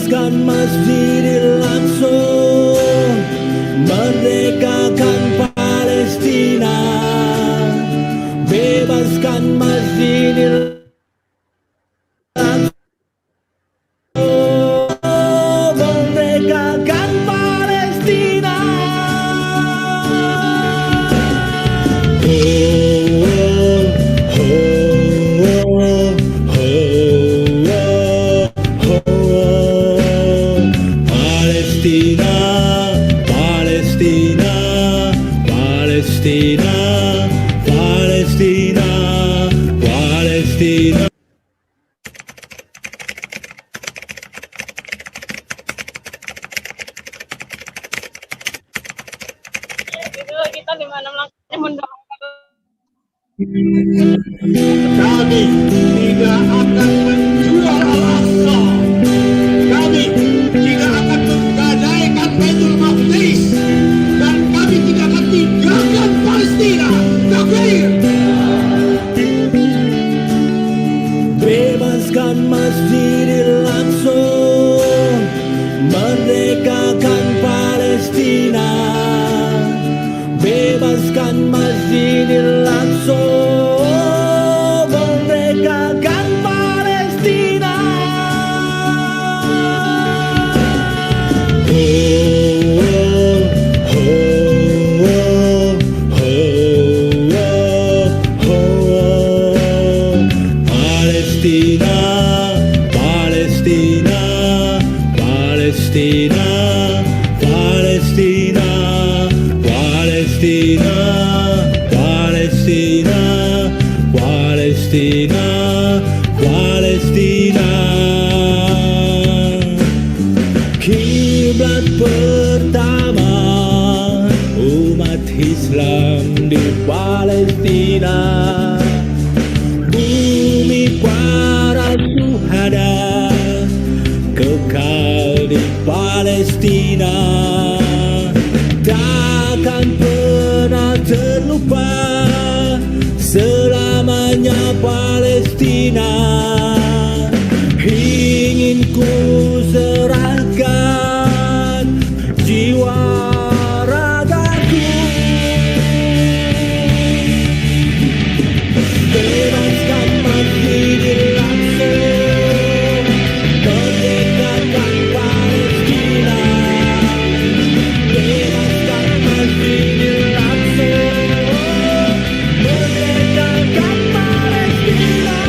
Bebaskan Masjidil Aqsa, merdekakan Palestina. Bebaskan Masjidil Aqsa, merdekakan Palestina. Palestina, Palestina, Palestina, Palestina, Palestina. Itu kita di mana melakukannya mendorong. Kami tidak akan menjual Al-Aqsa. Kami tidak akan menggadaikan Baitul Maqdis, dan kami tidak akan tinggalkan Palestina. Takbir! Bebaskan Masjidil Aqsa, merdekakan Palestina. Bebaskan Masjidil Aqsa, merdekakan Palestina. Palestina, Palestina, Palestina, Palestina, Palestina, Palestina, Palestina, Palestina. Kiblat pertama umat Islam di Palestina. Bumi para syuhada kekal di Palestina. Takkan pernah terlupa selamanya Palestina. Ingin ku serahkan jiwa ragaku. Bebaskan Masjidil Aqsa, merdekakan Palestina. Bebaskan Masjidil Aqsa, merdekakan Palestina.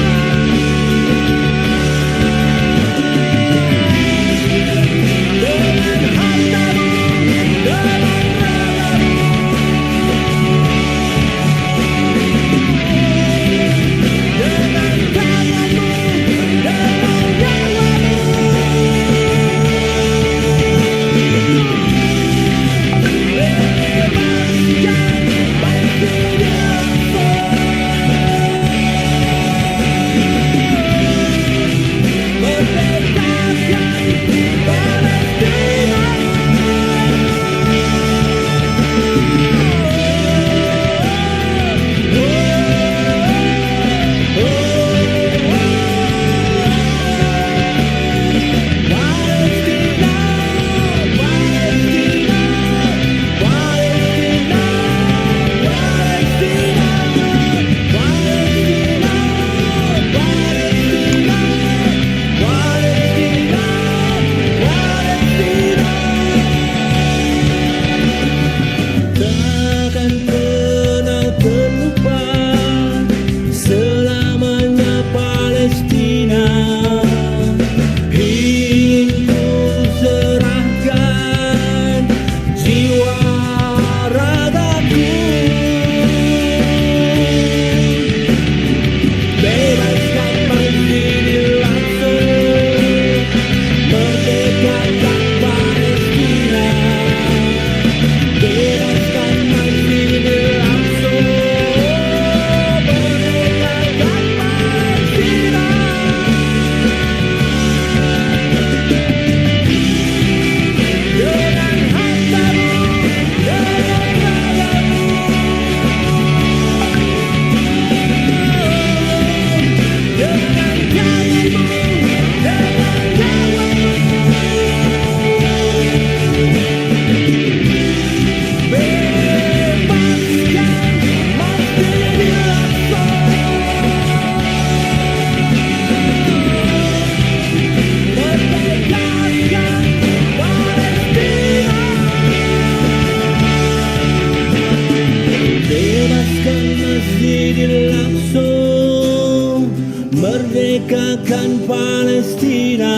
merdekakan Palestina,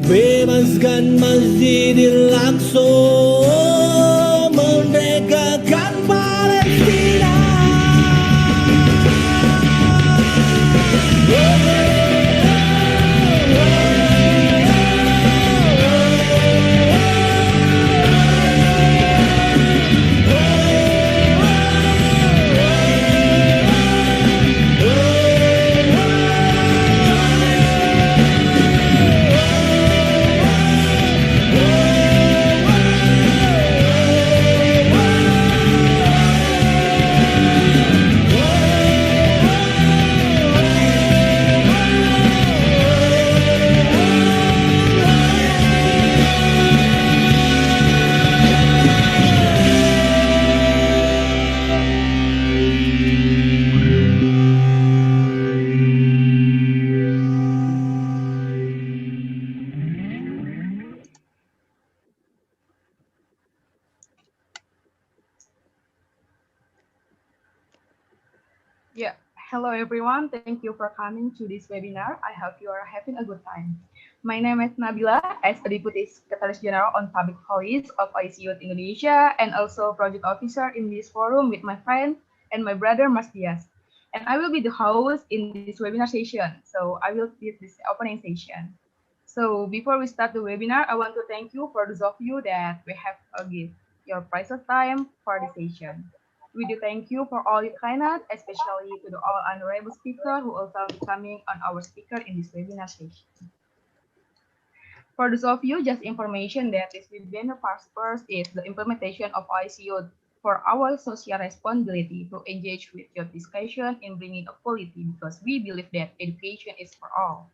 bebaskan Masjidil Aqsa, merdekakan Palestina. Yeah, hello everyone. Thank you for coming to this webinar. I hope you are having a good time. My name is Nabila, as a Deputy Secretary General on Public Policy of OIC Youth Indonesia, and also Project Officer in this forum with my friend and my brother Mas Dias. And I will be the host in this webinar session. So I will lead this opening session. So before we start the webinar, I want to thank you for those of you that we have give your precious time for the session. We do thank you for all your kindness, especially to the all honorable speaker who also be coming on our speaker in this webinar session. For those of you, just information that this webinar purpose is the implementation of ICU for our social responsibility to engage with your discussion in bringing equality, because we believe that education is for all.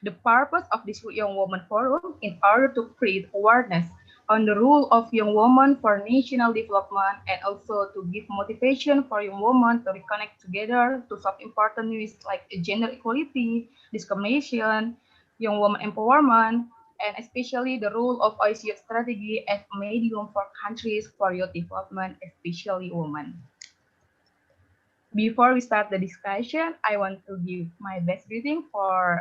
The purpose of this Young Women Forum in order to create awareness on the role of young women for national development, and also to give motivation for young women to reconnect together to solve important issues like gender equality, discrimination, young women empowerment, and especially the role of OIC strategy as a medium for countries for youth development, especially women. Before we start the discussion, I want to give my best greeting for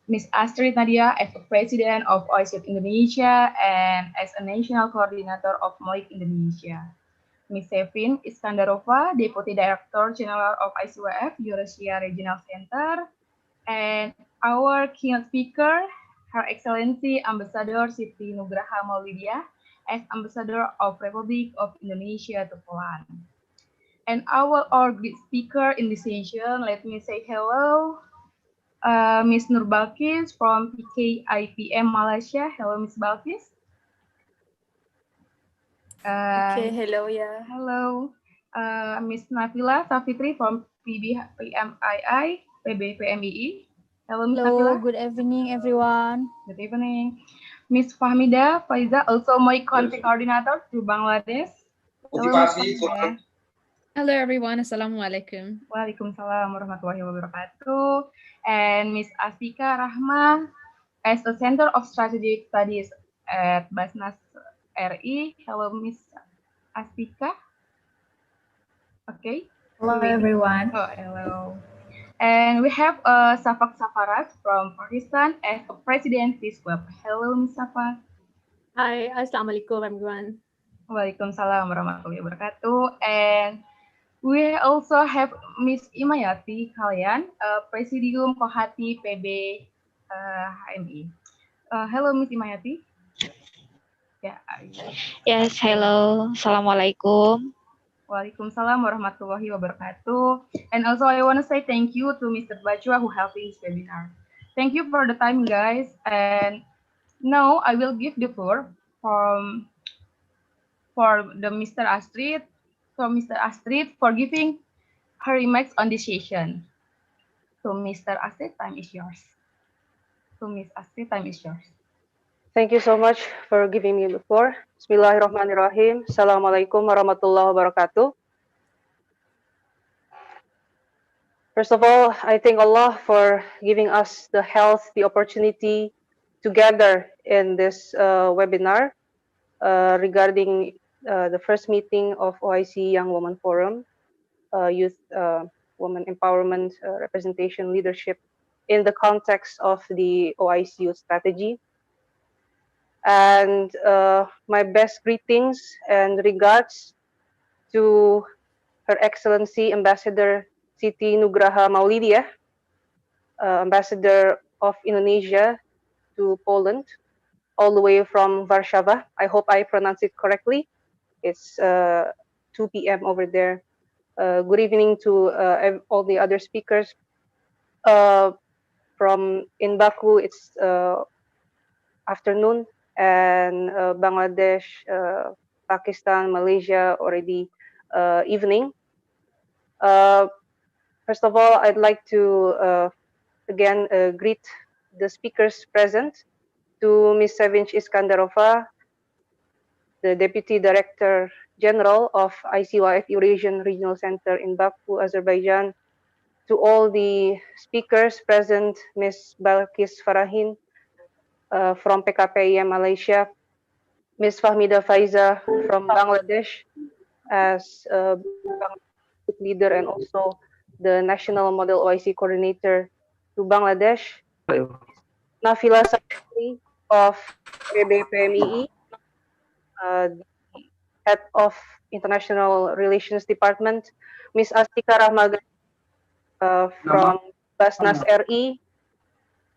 Ms. Astrid Nadia as the President of OIC Indonesia and as a National Coordinator of MOIC Indonesia. Ms. Sevin Iskandarova, Deputy Director General of ICWF Eurasia Regional Center, and our keynote speaker, Her Excellency Ambassador Siti Nugraha Maulidia, as Ambassador of Republic of Indonesia to Poland. And our great speaker in this session, let me say hello, Ms. Nur Balkis from PKIPM Malaysia. Hello, Ms. Balkis. Okay, hello, yeah. Hello, Ms. Nafila Safitri from PBPMII, PBPMII. Hello, Ms. Hello, Nafila. good evening, everyone. Good evening. Ms. Fahmida Faiza, also my country coordinator to Bangladesh. Hello, Ms. Fahmida. Hello everyone, Assalamualaikum. Waalaikumsalam warahmatullahi wabarakatuh. And Ms. Asika Rahma, as the Center of Strategic Studies at Basnas RI. Hello, Ms. Asika. Okay. Hello, everyone. Oh, hello. And we have Safak Safaras from Pakistan as the President Peace Club. Hello, Ms. Safak. Hi, Assalamualaikum, everyone. Waalaikumsalam warahmatullahi wabarakatuh. And we also have Miss Imayati Kalian, Presidium Kohati PB HMI. Hello, Miss Imayati. Yeah. Yes, hello. Assalamualaikum. Waalaikumsalam warahmatullahi wabarakatuh. And also I want to say thank you to Mr. Bajwa who helped this webinar. Thank you for the time, guys. And now I will give the floor for the Mr. Astrid. So Mr. Astrid for giving her remarks on this session. So Mr. Astrid, time is yours. So Ms. Astrid, time is yours. Thank you so much for giving me the floor. Bismillahirrahmanirrahim. Assalamualaikum warahmatullahi wabarakatuh. First of all, I thank Allah for giving us the health, the opportunity to gather in this webinar regarding the first meeting of OIC Young Women Forum, Youth Women Empowerment, Representation, Leadership, in the context of the OIC strategy. And my best greetings and regards to Her Excellency Ambassador Siti Nugraha Maulidia, Ambassador of Indonesia to Poland, all the way from Warsaw. I hope I pronounce it correctly. It's 2 p.m. over there. Good evening to all the other speakers. From in Baku, it's afternoon, and Bangladesh, Pakistan, Malaysia, already evening. First of all, I'd like to again greet the speakers present, to Ms. Sevinch Iskandarova, the Deputy Director General of ICYF Eurasian Regional Center in Baku, Azerbaijan, to all the speakers present, Ms. Balkis Farahin from PKPIM Malaysia, Ms. Fahmida Faiza from Bangladesh as Bangladesh leader and also the National Model OIC Coordinator to Bangladesh, Nafila Sakri of PBPMII, the Head of International Relations Department, Ms. Astika Rahmagan from Basnas RI,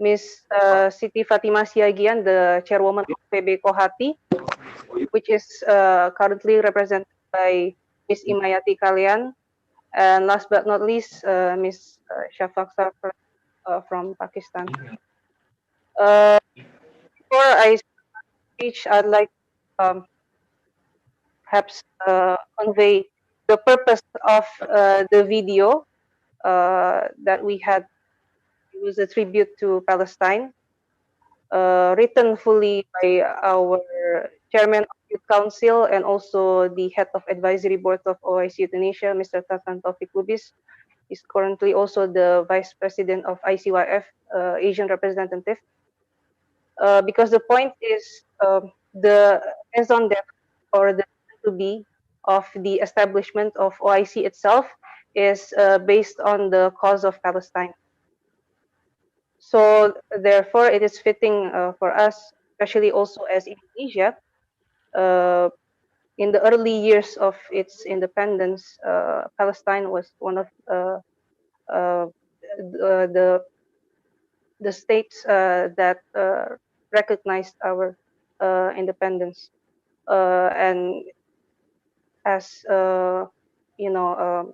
Ms. Siti Fatima Siagian, the Chairwoman of PB Kohati, which is currently represented by Ms. Imayati Kalian, and last but not least, Ms. Shafaq Sarfar from Pakistan. Before I speak, I'd like perhaps convey the purpose of the video that we had. It was a tribute to Palestine, written fully by our Chairman of Youth Council and also the Head of Advisory Board of OIC Indonesia, Mr. Tatan Taufik Lubis. He's currently also the Vice President of ICYF Asian Representative. Because the point is the raison d'etre or the to be of the establishment of OIC itself is based on the cause of Palestine. So therefore, it is fitting for us, especially also as Indonesia, in the early years of its independence, Palestine was one of the states that recognized our independence, and as you know,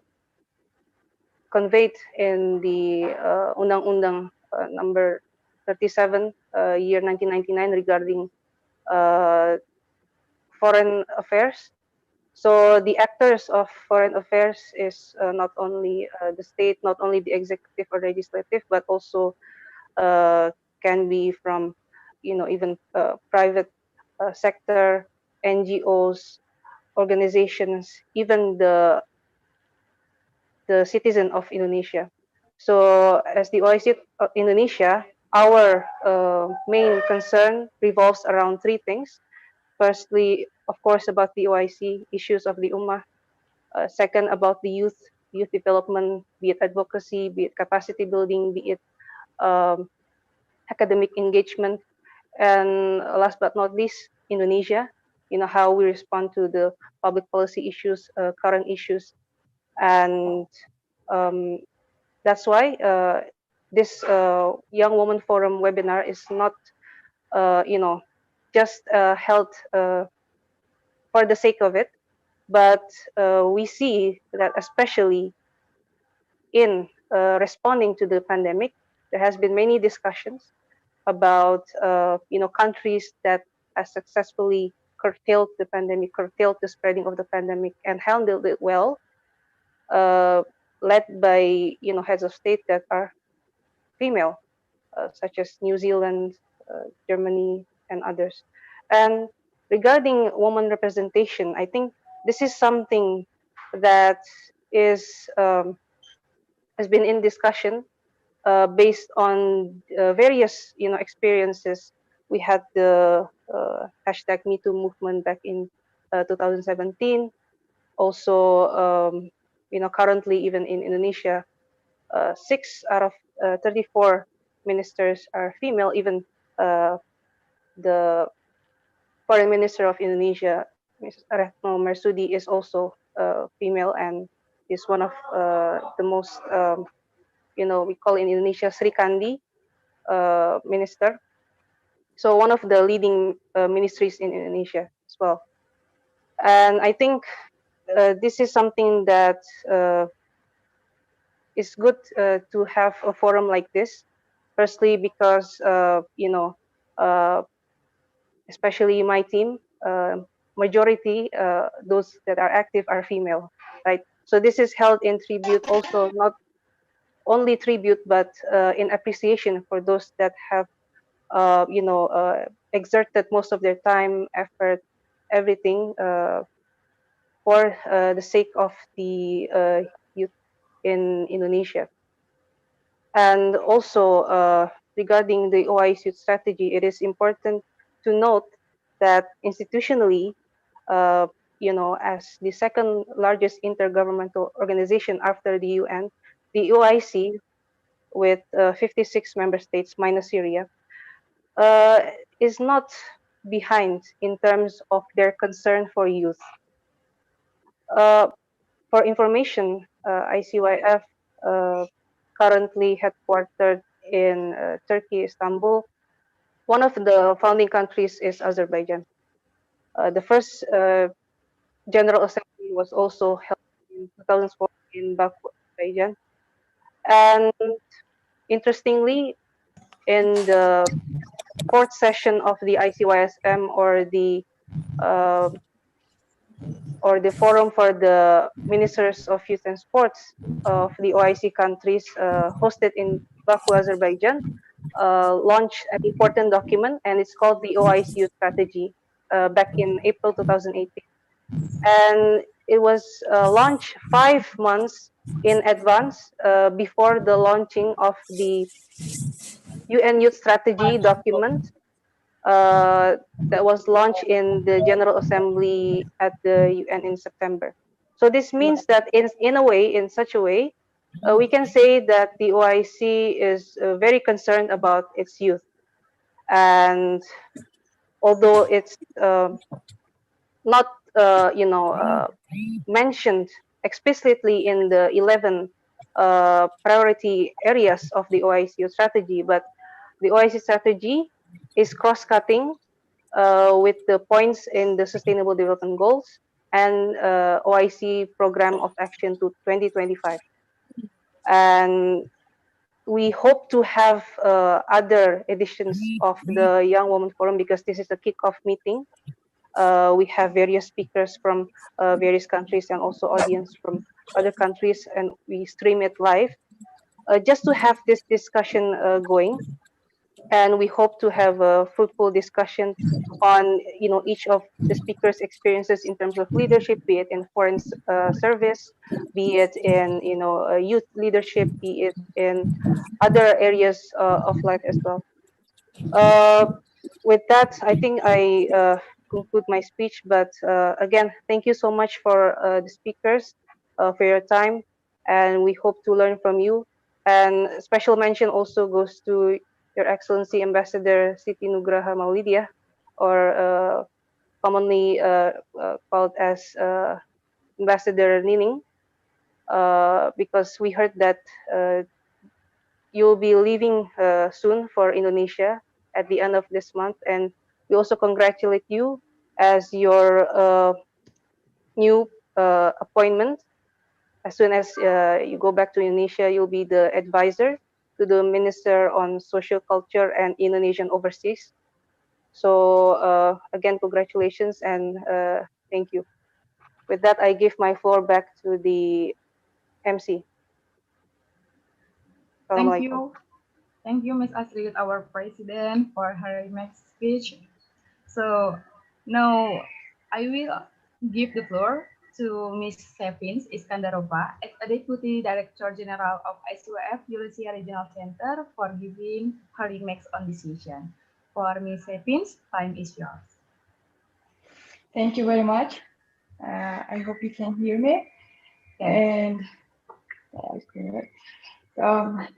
conveyed in the Undang-Undang number 37, year 1999, regarding foreign affairs. So the actors of foreign affairs is not only the state, not only the executive or legislative, but also can be from, even private sector, NGOs, organizations, even the citizen of Indonesia. So as the OIC Indonesia, our main concern revolves around three things. Firstly, of course, about the OIC issues of the Ummah. Second, about the youth development, be it advocacy, be it capacity building, be it academic engagement. And last but not least, Indonesia, how we respond to the public policy issues, current issues. And that's why this Young Woman Forum webinar is not, just held for the sake of it, but we see that especially in responding to the pandemic, there has been many discussions about, countries that have successfully curtailed the pandemic, curtailed the spreading of the pandemic, and handled it well, led by, heads of state that are female, such as New Zealand, Germany, and others. And regarding woman representation, I think this is something that is has been in discussion based on various, experiences. We had the hashtag #MeToo movement back in 2017. Also, currently even in Indonesia, 6 out of 34 ministers are female. Even the foreign minister of Indonesia, Ms. Retno Marsudi, is also female and is one of the most, we call in Indonesia Sri Kandi minister. So one of the leading ministries in Indonesia as well. And I think this is something that is good to have a forum like this. Firstly, because uh, especially my team, majority those that are active are female, right? So this is held in tribute, also not only tribute, but in appreciation for those that have, exerted most of their time, effort, everything for the sake of the youth in Indonesia. And also regarding the OIC youth strategy, it is important to note that institutionally, as the second largest intergovernmental organization after the UN, the OIC, with 56 member states minus Syria, is not behind in terms of their concern for youth. Uh, for information, ICYF, currently headquartered in Turkey, Istanbul. One of the founding countries is Azerbaijan. The first General Assembly was also held in 2004 in Baku, Azerbaijan. And interestingly, in the fourth session of the ICYSM, uh, or the forum for the ministers of youth and sports of the OIC countries, hosted in Baku, Azerbaijan, launched an important document, and it's called the OIC Youth Strategy, back in April 2018. And it was launched 5 months in advance, before the launching of the UN Youth Strategy document that was launched in the General Assembly at the UN in September. So this means that in a way, in such a way, we can say that the OIC is very concerned about its youth. And although it's not, mentioned explicitly in the 11 priority areas of the OIC strategy, but the OIC strategy is cross-cutting with the points in the Sustainable Development Goals and OIC Program of Action to 2025. And we hope to have other editions of the Young Women Forum, because this is a kickoff meeting. We have various speakers from various countries and also audience from other countries, and we stream it live just to have this discussion going. And we hope to have a fruitful discussion on each of the speakers' experiences in terms of leadership, be it in foreign service, be it in youth leadership, be it in other areas of life as well. With that, I think I conclude my speech. But again, thank you so much for the speakers for your time, and we hope to learn from you. And special mention also goes to Your Excellency Ambassador Siti Nugraha Maulidia, or commonly called as Ambassador Nining, because we heard that you'll be leaving soon for Indonesia at the end of this month, and we also congratulate you as your new appointment. As soon as you go back to Indonesia, you'll be the advisor to the Minister on Social Culture and Indonesian Overseas. So again, congratulations and thank you. With that, I give my floor back to the MC. Thank you, Ms. Astrid, our president, for her next speech. So now I will give the floor to Ms. Sevins Iskandarova as a Deputy Director General of ICYF Eurasia Regional Center for giving her remarks on this session. For Ms. Sevins, time is yours. Thank you very much. I hope you can hear me. Yes. And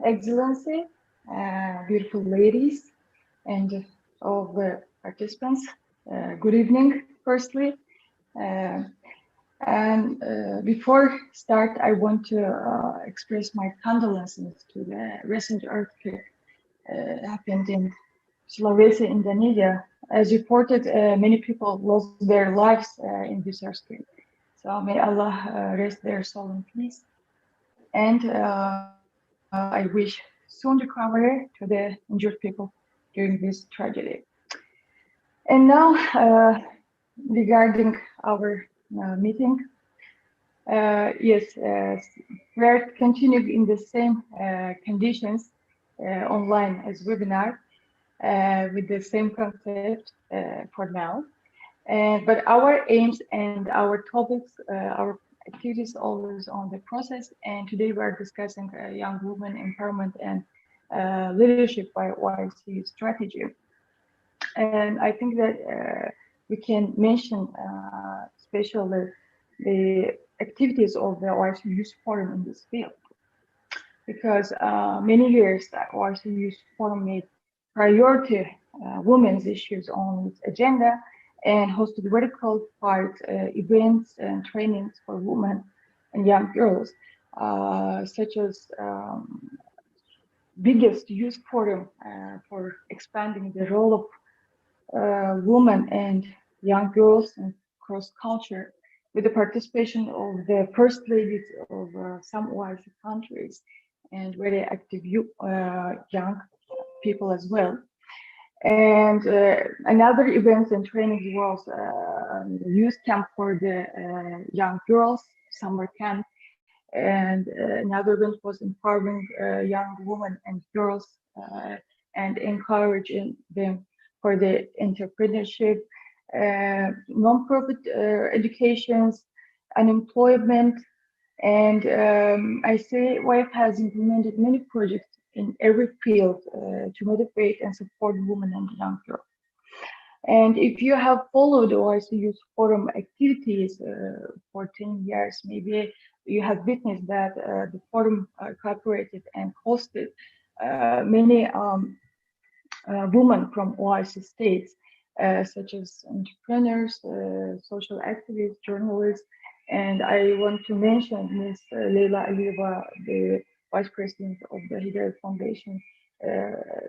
Excellency, beautiful ladies, and all the participants. Good evening, firstly. Uh, and before start, I want to express my condolences to the recent earthquake happened in Sulawesi, Indonesia. As reported, many people lost their lives in this earthquake. So may Allah rest their soul in peace. And I wish soon recovery to the injured people during this tragedy. And now, regarding our meeting, yes, we're continuing in the same conditions online as webinar with the same concept for now. But our aims and our topics, our activities always on the process. And today we are discussing young women empowerment and leadership by OIC strategy. And I think that we can mention especially the activities of the OIC Youth Forum in this field. Because many years that OIC Youth Forum made priority women's issues on its agenda and hosted very qualified events and trainings for women and young girls, such as biggest youth forum for expanding the role of women and young girls and cross culture, with the participation of the first ladies of some OIC countries and very active young people as well. And another events and trainings was youth camp for the young girls, summer camp, and another event was empowering young women and girls and encouraging them for the entrepreneurship, non-profit educations, unemployment, and I say WIFE has implemented many projects in every field to motivate and support women and young girls. And if you have followed OIC Youth Forum activities for 10 years, maybe you have witnessed that the forum cooperated and hosted many women from OIC states, such as entrepreneurs, social activists, journalists, and I want to mention Ms. Leila Alieva, the Vice President of the Hidayah Foundation.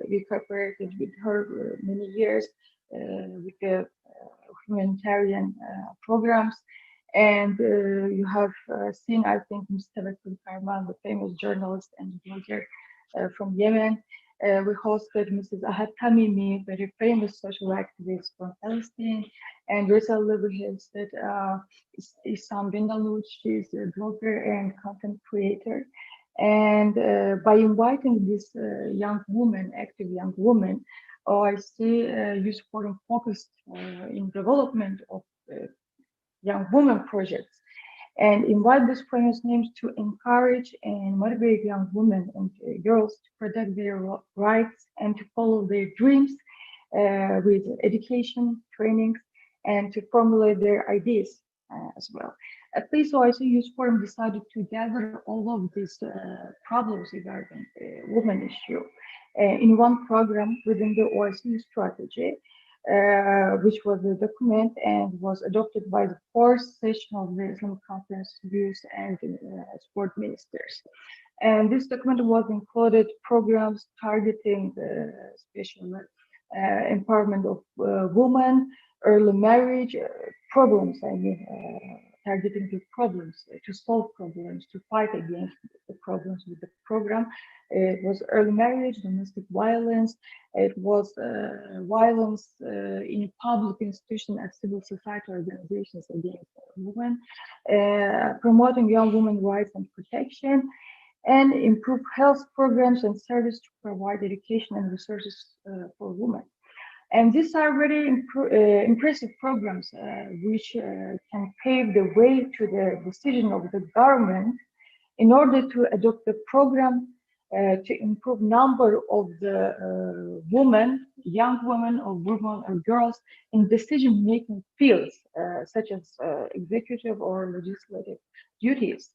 We cooperated with her many years with the humanitarian programs. And you have seen, I think, Mustafa Karman, the famous journalist and blogger from Yemen. We hosted Mrs. Ahad Tamimi, very famous social activist from Palestine. And recently we hosted Isam Bindaluch, she's a blogger and content creator. And by inviting this young woman, active young woman, OIC Youth Forum focused in development of young women projects and invite these famous names to encourage and motivate young women and girls to protect their rights and to follow their dreams with education, trainings, and to formulate their ideas as well. At least OIC Youth Forum decided to gather all of these problems regarding the women issue in one program within the OIC strategy, which was a document and was adopted by the fourth session of the Islamic Conference Youth and Sport Ministers. And this document was included programs targeting the special empowerment of women, early marriage, problems, I mean, targeting the problems, to solve problems, to fight against the problems with the program. It was early marriage, domestic violence, it was violence in public institutions and civil society organizations against women, promoting young women rights and protection, and improve health programs and service to provide education and resources for women. And these are very impressive programs which can pave the way to the decision of the government in order to adopt the program to improve number of the women, young women or women or girls in decision-making fields, such as executive or legislative duties.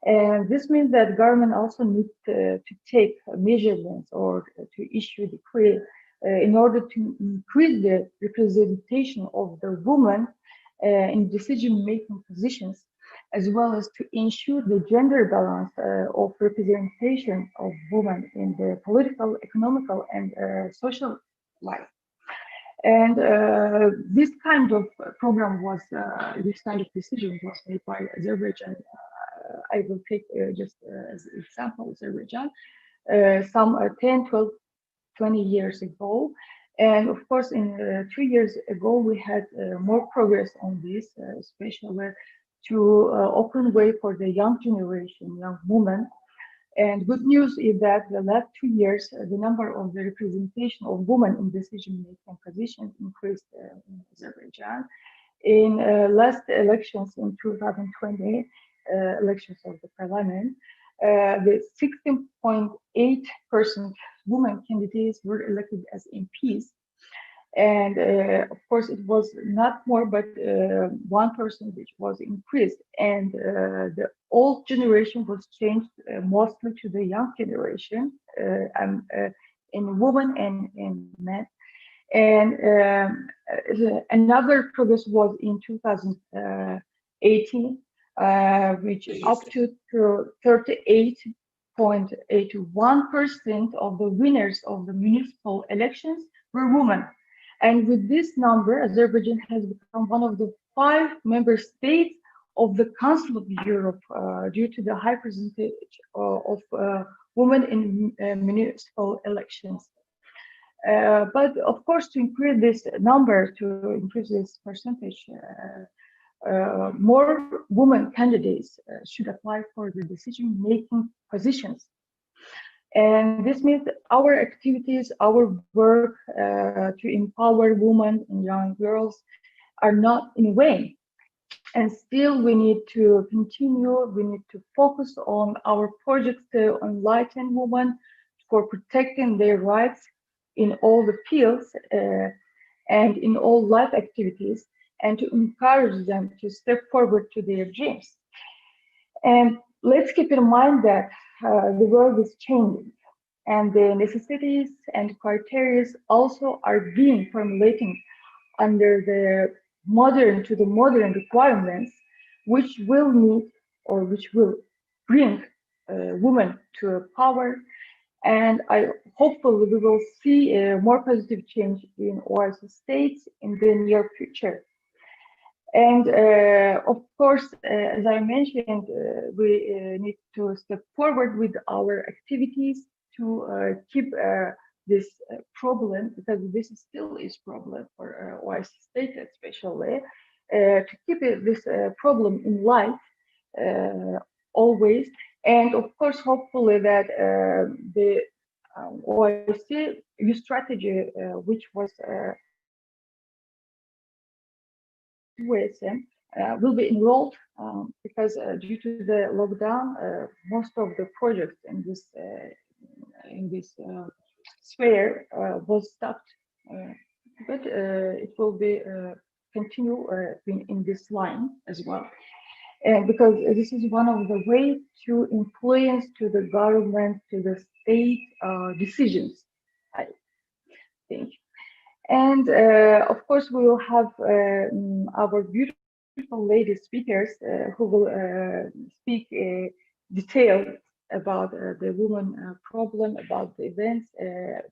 And this means that government also need to take measurements or to issue decree in order to increase the representation of the women in decision-making positions, as well as to ensure the gender balance of representation of women in the political, economical, and social life. And this kind of program was, this kind of decision was made by Azerbaijan. I will take just as an example, Azerbaijan, some 10, 12, 20 years ago. And of course, in 2 years ago, we had more progress on this, especially to open way for the young generation, young women. And good news is that the last 2 years, the number of the representation of women in decision-making positions increased in Azerbaijan. In last elections in 2020, elections of the parliament, the 16.8% women candidates were elected as MPs. And of course, it was not more, but 1% which was increased. And the old generation was changed mostly to the young generation, in women and in men. And another progress was in 2018, which up to 38.81% of the winners of the municipal elections were women. And with this number, Azerbaijan has become one of the 5 member states of the Council of Europe due to the high percentage of women in municipal elections. But of course, to increase this number, to increase this percentage, more women candidates should apply for the decision-making positions. And this means our activities, our work to empower women and young girls are not in vain. And still we need to continue, we need to focus on our projects to enlighten women for protecting their rights in all the fields and in all life activities, and to encourage them to step forward to their dreams. And let's keep in mind that the world is changing, and the necessities and criteria also are being formulated under the modern requirements, which will need or which will bring women to power. And I hopefully we will see a more positive change in OIC states in the near future. And of course, as I mentioned, we need to step forward with our activities to keep this problem, because this still is problem for OIC state especially, to keep this problem in life always. And of course, hopefully that the OIC youth strategy, which was OIC, will be enrolled because due to the lockdown, most of the projects in this sphere was stopped. But it will be continue in this line as well. And because this is one of the ways to influence to the government, to the state decisions, I think. And of course, we will have our beautiful lady speakers who will speak detailed about the women problem, about the events,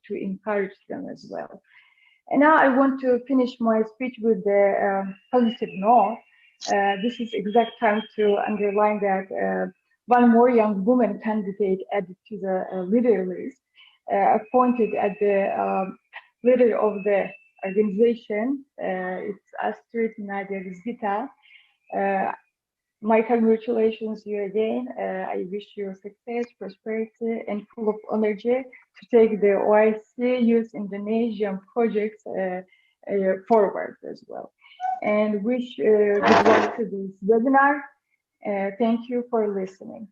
to encourage them as well. And now I want to finish my speech with the positive note. This is exact time to underline that one more young woman candidate added to the leader list, appointed as the leader of the organization. It's Astrid Nadia Vizgita. My congratulations you again. I wish you success, prosperity, and full of energy to take the OIC Youth Indonesian projects forward as well. And wish good luck to this webinar. Thank you for listening.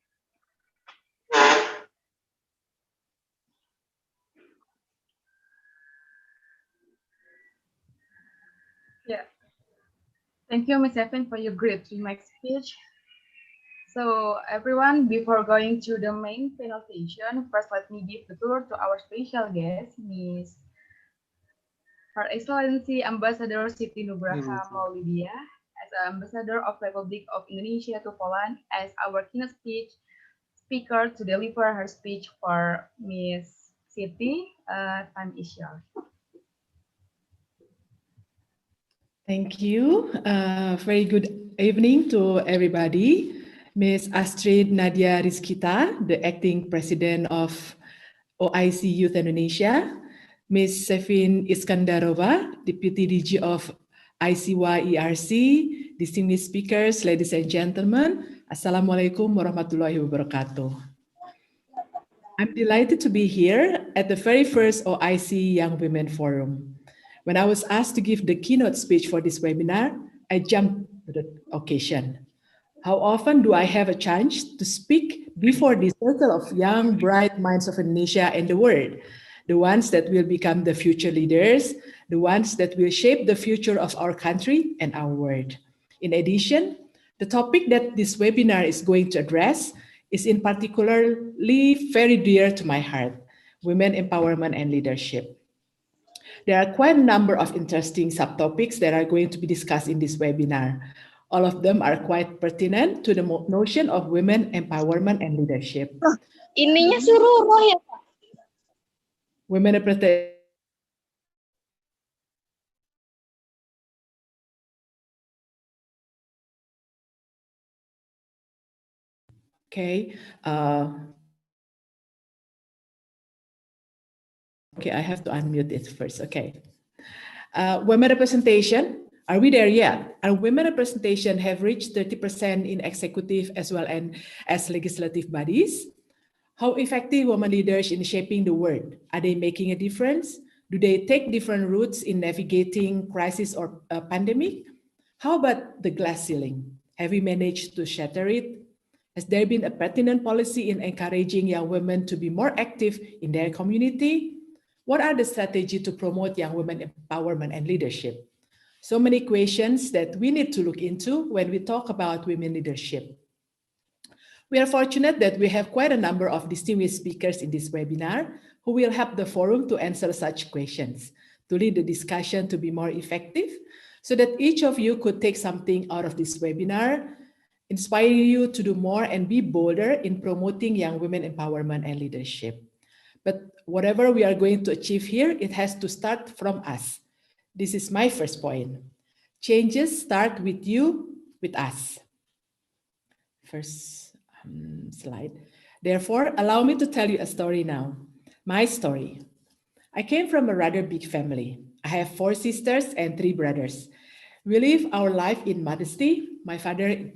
Yeah. Thank you, Ms. Evan, for your great remark speech. So everyone, before going to the main panel session, first let me give the floor to our special guest, Miss Her Excellency Ambassador Siti Nugraha Maulidia, as Ambassador of Republic of Indonesia to Poland, as our keynote speaker to deliver her speech for Miss Siti. Time is yours. Thank you. Very good evening to everybody. Ms. Astrid Nadia Rizkita, the Acting President of OIC Youth Indonesia. Ms. Sevin Iskandarova, Deputy DG of ICY ERC, distinguished speakers, ladies and gentlemen, Assalamualaikum warahmatullahi wabarakatuh. I'm delighted to be here at the very first OIC Young Women Forum. When I was asked to give the keynote speech for this webinar, I jumped to the occasion. How often do I have a chance to speak before this circle of young, bright minds of Indonesia and the world? The ones that will become the future leaders, the ones that will shape the future of our country and our world. In addition, the topic that this webinar is going to address is in particularly very dear to my heart, women empowerment and leadership. There are quite a number of interesting subtopics that are going to be discussed in this webinar. All of them are quite pertinent to the notion of women empowerment and leadership. Ininya suruh Roy ya, Pak. Women representation. Okay. Okay, I have to unmute it first. Okay. Women representation, are we there yet? Our women representation have reached 30% in executive as well as legislative bodies. How effective women leaders in shaping the world? Are they making a difference? Do they take different routes in navigating crisis or a pandemic? How about the glass ceiling? Have we managed to shatter it? Has there been a pertinent policy in encouraging young women to be more active in their community? What are the strategies to promote young women empowerment and leadership? So many questions that we need to look into when we talk about women leadership. We are fortunate that we have quite a number of distinguished speakers in this webinar who will help the forum to answer such questions, to lead the discussion to be more effective, so that each of you could take something out of this webinar, inspire you to do more and be bolder in promoting young women empowerment and leadership. But whatever we are going to achieve here, it has to start from us. This is my first point. Changes start with you, with us. First slide. Therefore, allow me to tell you a story now. My story. I came from a rather big family. I have 4 sisters and 3 brothers. We live our life in modesty. My father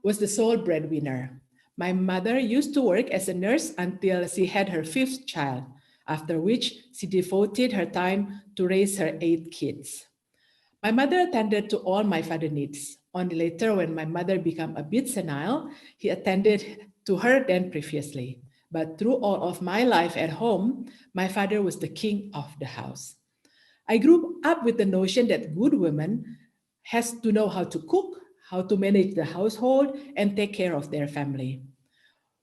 was the sole breadwinner. My mother used to work as a nurse until she had her 5th child, after which she devoted her time to raise her 8 kids. My mother attended to all my father's needs. Only later, when my mother became a bit senile, he attended to her than previously. But through all of my life at home, my father was the king of the house. I grew up with the notion that good women has to know how to cook, how to manage the household, and take care of their family.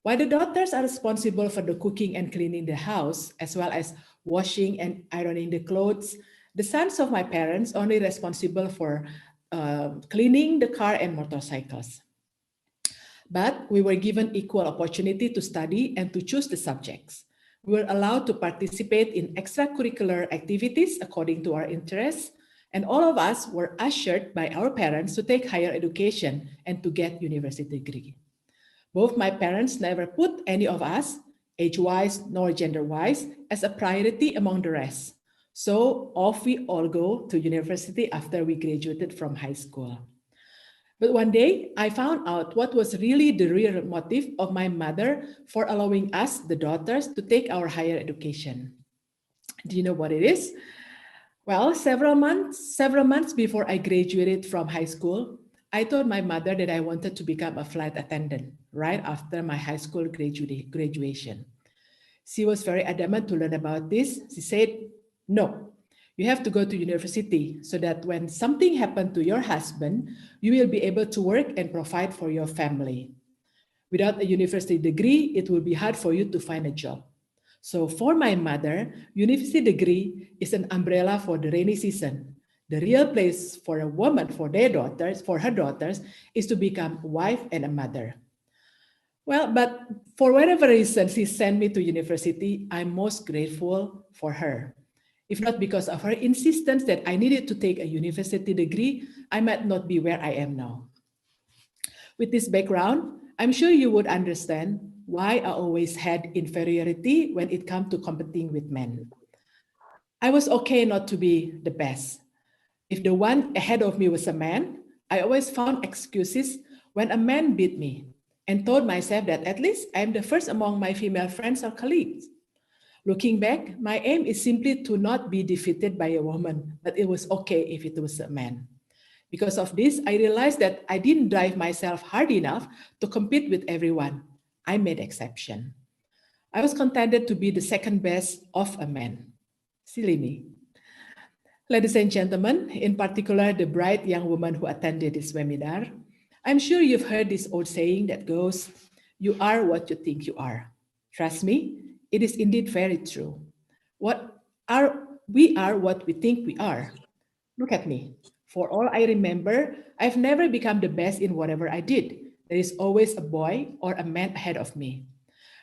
While the daughters are responsible for the cooking and cleaning the house, as well as washing and ironing the clothes, the sons of my parents only responsible for cleaning the car and motorcycles. But we were given equal opportunity to study and to choose the subjects. We were allowed to participate in extracurricular activities according to our interests, and all of us were assured by our parents to take higher education and to get university degree. Both my parents never put any of us, age-wise nor gender-wise, as a priority among the rest. So off we all go to university after we graduated from high school. But one day, I found out what was really the real motive of my mother for allowing us, the daughters, to take our higher education. Do you know what it is? Well, several months before I graduated from high school, I told my mother that I wanted to become a flight attendant right after my high school graduation. She was very adamant to learn about this. She said, no, You have to go to university so that when something happened to your husband, you will be able to work and provide for your family. Without a university degree, it will be hard for you to find a job. So for my mother, university degree is an umbrella for the rainy season. The real place for a woman, for her daughters, is to become a wife and a mother. Well, but for whatever reason she sent me to university, I'm most grateful for her. If not because of her insistence that I needed to take a university degree, I might not be where I am now. With this background, I'm sure you would understand why I always had inferiority when it comes to competing with men. I was okay not to be the best. If the one ahead of me was a man, I always found excuses when a man beat me and told myself that at least I'm the first among my female friends or colleagues. Looking back, my aim is simply to not be defeated by a woman, but it was okay if it was a man. Because of this, I realized that I didn't drive myself hard enough to compete with everyone. I made exception. I was contented to be the second best of a man. Silly me. Ladies and gentlemen, in particular, the bright young woman who attended this webinar, I'm sure you've heard this old saying that goes, "You are what you think you are." Trust me, it is indeed very true. We are what we think we are. Look at me. For all I remember, I've never become the best in whatever I did. There is always a boy or a man ahead of me.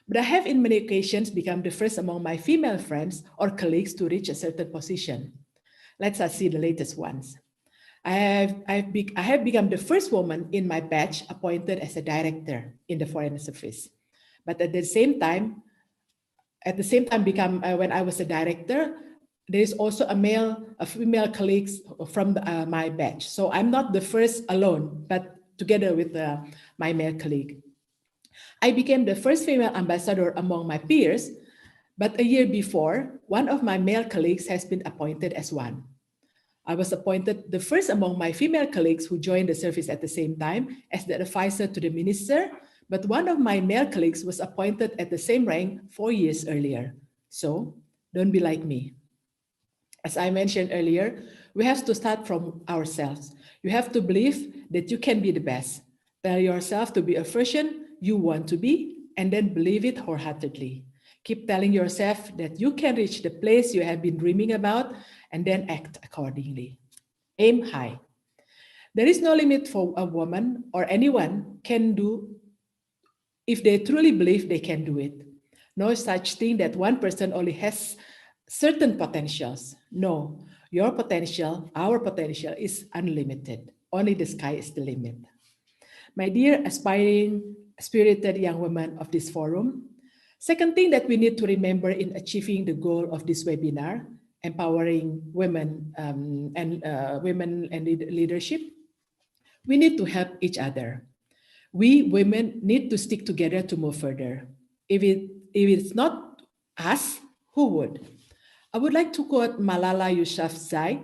But I have in many occasions become the first among my female friends or colleagues to reach a certain position. Let's see the latest ones. I have become the first woman in my batch appointed as a director in the Foreign Service. But at the same time, when I was a director, there is also a female colleagues from my batch. So I'm not the first alone, but together with my male colleague. I became the first female ambassador among my peers, but a year before, one of my male colleagues has been appointed as one. I was appointed the first among my female colleagues who joined the service at the same time as the advisor to the minister, but one of my male colleagues was appointed at the same rank 4 years earlier. So don't be like me. As I mentioned earlier, we have to start from ourselves. You have to believe that you can be the best. Tell yourself to be a version you want to be, and then believe it wholeheartedly. Keep telling yourself that you can reach the place you have been dreaming about, and then act accordingly. Aim high. There is no limit for a woman or anyone can do if they truly believe they can do it. No such thing that one person only has certain potentials. No, your potential, our potential is unlimited. Only the sky is the limit. My dear aspiring, spirited young women of this forum, second thing that we need to remember in achieving the goal of this webinar, empowering women and leadership, we need to help each other. We women need to stick together to move further. If it's not us, who would? I would like to quote Malala Yousafzai,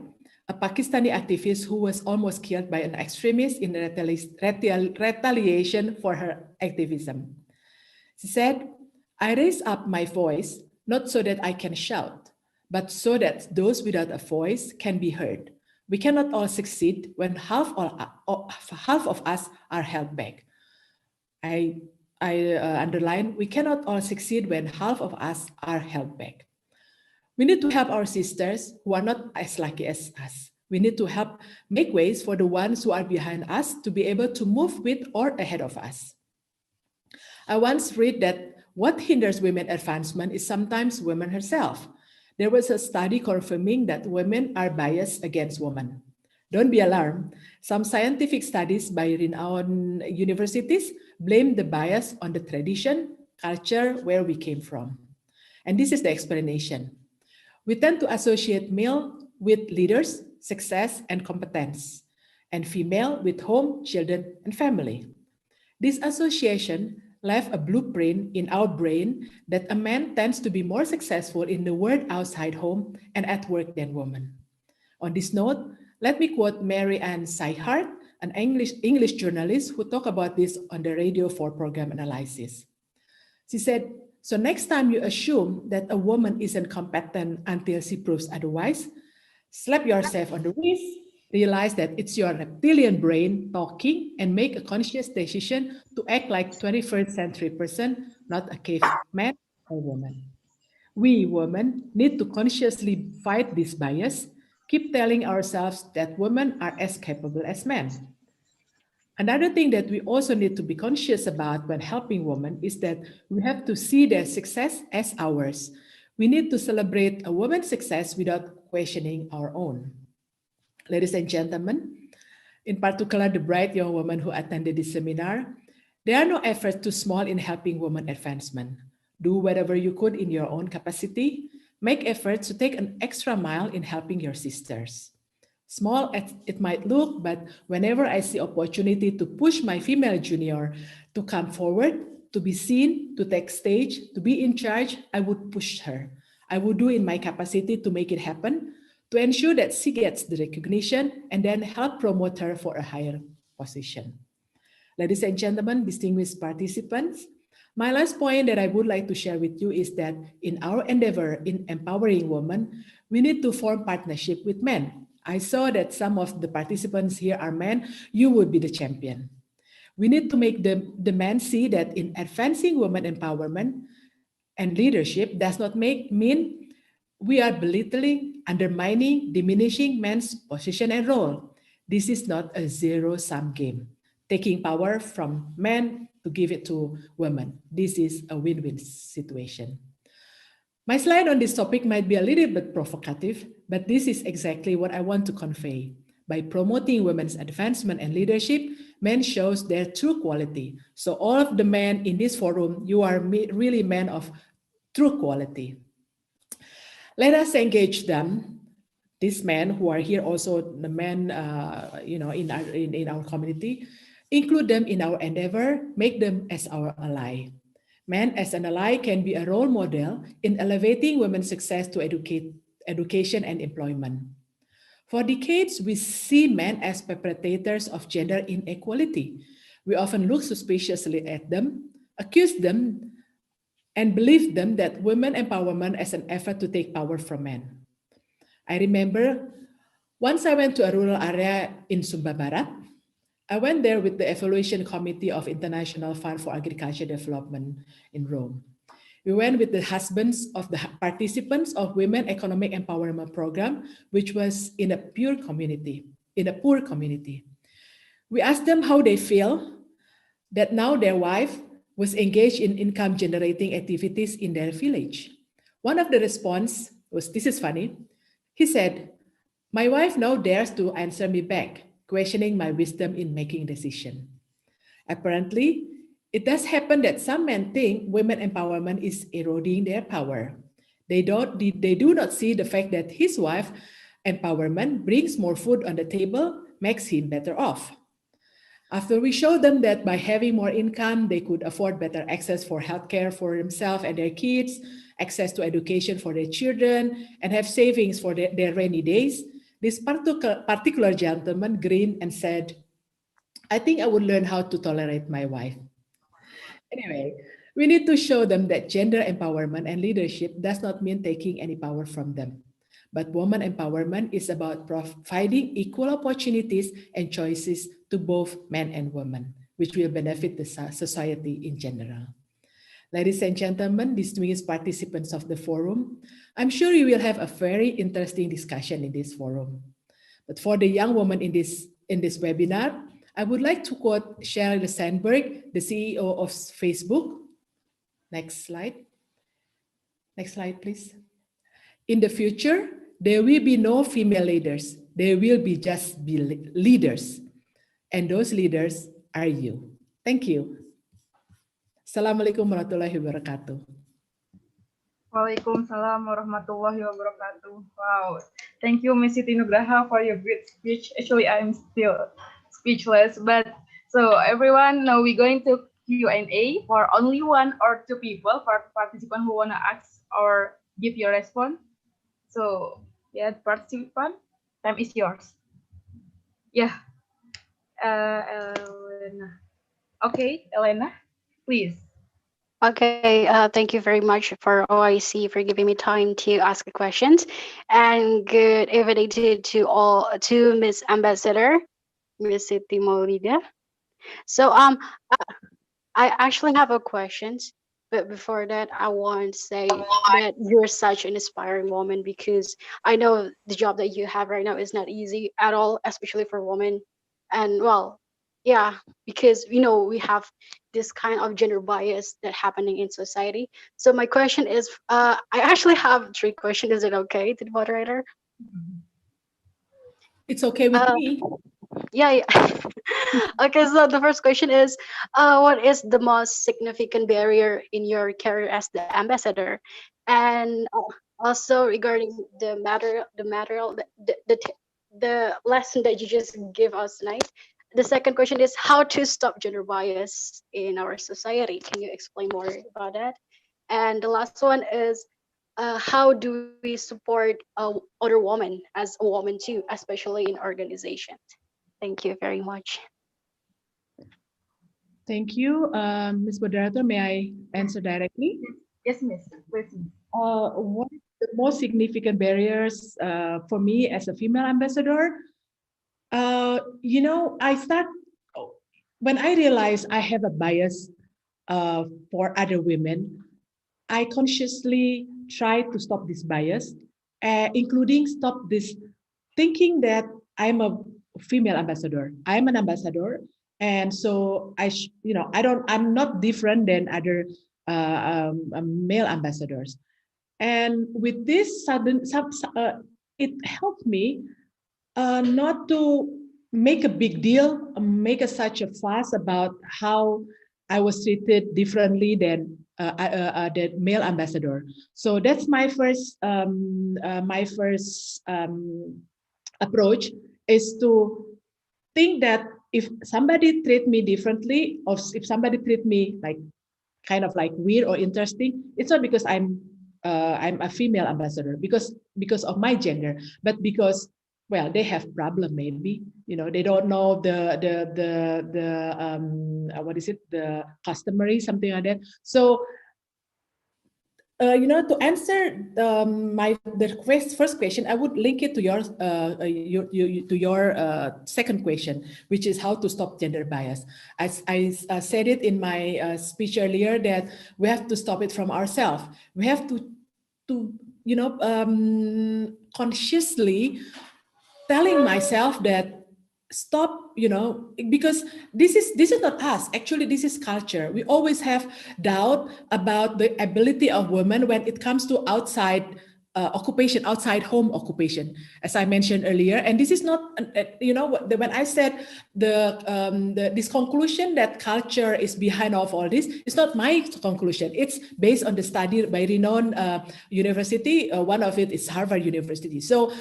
a Pakistani activist who was almost killed by an extremist in retaliation for her activism. She said, "I raise up my voice not so that I can shout, but so that those without a voice can be heard. We cannot all succeed when half of us are held back." I underline, we cannot all succeed when half of us are held back. We need to help our sisters who are not as lucky as us. We need to help make ways for the ones who are behind us to be able to move with or ahead of us. I once read that what hinders women advancement is sometimes women herself. There was a study confirming that women are biased against women. Don't be alarmed. Some scientific studies by renowned universities blame the bias on the tradition, culture where we came from. And this is the explanation. We tend to associate male with leaders, success, and competence, and female with home, children, and family. This association left a blueprint in our brain that a man tends to be more successful in the world outside home and at work than women. On this note, let me quote Mary Ann Seihart, an English journalist who talked about this on the radio for program analysis. She said, "So next time you assume that a woman isn't competent until she proves otherwise, Slap yourself on the wrist, realize that it's your reptilian brain talking, and make a conscious decision to act like 21st century person, not a caveman or woman. We women need to consciously fight this bias, keep telling ourselves that women are as capable as men. Another thing that we also need to be conscious about when helping women is that we have to see their success as ours. We need to celebrate a woman's success without questioning our own. Ladies and gentlemen, in particular the bright young women who attended this seminar, there are no efforts too small in helping women advancement. Do whatever you could in your own capacity. Make efforts to take an extra mile in helping your sisters. Small as it might look, but whenever I see opportunity to push my female junior to come forward, to be seen, to take stage, to be in charge, I would push her. I would do in my capacity to make it happen, to ensure that she gets the recognition and then help promote her for a higher position. Ladies and gentlemen, distinguished participants, my last point that I would like to share with you is that in our endeavor in empowering women, we need to form partnership with men. I saw that some of the participants here are men. You would be the champion. We need to make the men see that in advancing women empowerment and leadership does not mean we are belittling, undermining, diminishing men's position and role. This is not a zero-sum game, taking power from men to give it to women. This is a win-win situation. My slide on this topic might be a little bit provocative, but this is exactly what I want to convey. By promoting women's advancement and leadership, men shows their true quality. So all of the men in this forum, you are really men of true quality. Let us engage them. These men who are here, also the men, in our community, include them in our endeavor, make them as our ally. Men as an ally can be a role model in elevating women's success to education and employment. For decades, we see men as perpetrators of gender inequality. We often look suspiciously at them, accuse them, and believe them that women empowerment as an effort to take power from men. I remember once I went to a rural area in Sumba Barat. I went there with the evaluation committee of International Fund for Agriculture Development in Rome. We went with the husbands of the participants of Women Economic Empowerment Program, which was in a poor community. We asked them how they feel that now their wife was engaged in income generating activities in their village. One of the response was, this is funny. He said, "My wife now dares to answer me back, questioning my wisdom in making decision." Apparently, it does happen that some men think women empowerment is eroding their power. They do not see the fact that his wife empowerment brings more food on the table, makes him better off. After we showed them that by having more income, they could afford better access for healthcare for themselves and their kids, access to education for their children, and have savings for their rainy days, this particular gentleman grinned and said, "I think I would learn how to tolerate my wife." Anyway, we need to show them that gender empowerment and leadership does not mean taking any power from them. But woman empowerment is about providing equal opportunities and choices to both men and women, which will benefit the society in general. Ladies and gentlemen, distinguished participants of the forum, I'm sure you will have a very interesting discussion in this forum. But for the young woman in this webinar, I would like to quote Sheryl Sandberg, the CEO of Facebook. Next slide. Next slide, please. "In the future, there will be no female leaders. There will be just leaders. And those leaders are you." Thank you. Assalamualaikum warahmatullahi wabarakatuh. Waalaikumsalam warahmatullahi wabarakatuh. Wow. Thank you, Ms. Siti Nugraha, for your great speech. Actually, I'm still speechless. But so everyone, now we're going to Q&A for only one or two people, for participants who want to ask or give your response. So, yeah, participant, time is yours. Yeah. Elena. Okay, Elena, please. Okay, thank you very much for OIC for giving me time to ask the questions, and good evening to Miss Ambassador, Miss Siti Maulida. So I actually have a questions, but before that, I want to say that you're such an inspiring woman because I know the job that you have right now is not easy at all, especially for women. And well, yeah, because we have this kind of gender bias that happening in society. So my question is, I actually have three questions. Is it okay to the moderator? It's okay with Uh, me. yeah, yeah. Okay, so the first question is, what is the most significant barrier in your career as the ambassador? And also regarding the lesson that you just give us tonight. The second question is how to stop gender bias in our society. Can you explain more about that? And the last one is, how do we support other women as a woman too, especially in organizations? Thank you very much. Thank you. Ms. Moderator, may I answer directly? Yes, Miss. Please. One of the most significant barriers for me as a female ambassador, when I realized I have a bias for other women, I consciously try to stop this bias, including stop this thinking that I'm a female ambassador. I'm an ambassador, and so I'm not different than other male ambassadors. And with this it helped me not to make a big deal, such a fuss about how I was treated differently than the male ambassador. So that's my first approach is to think that if somebody treat me differently, or if somebody treat me like kind of like weird or interesting, it's not because I'm a female ambassador because of my gender, but because well they have problem maybe they don't know the what is it, the customary something like that. So to answer first question, I would link it to your second question, which is how to stop gender bias. As I said it in my speech earlier, that we have to stop it from ourselves. We have to consciously telling myself that stop, because this is not us, actually this is culture. We always have doubt about the ability of women when it comes to outside occupation, outside home occupation, as I mentioned earlier. And this is not when I said this conclusion that culture is behind of all this, it's not my conclusion. It's based on the study by renowned university. One of it is Harvard University. So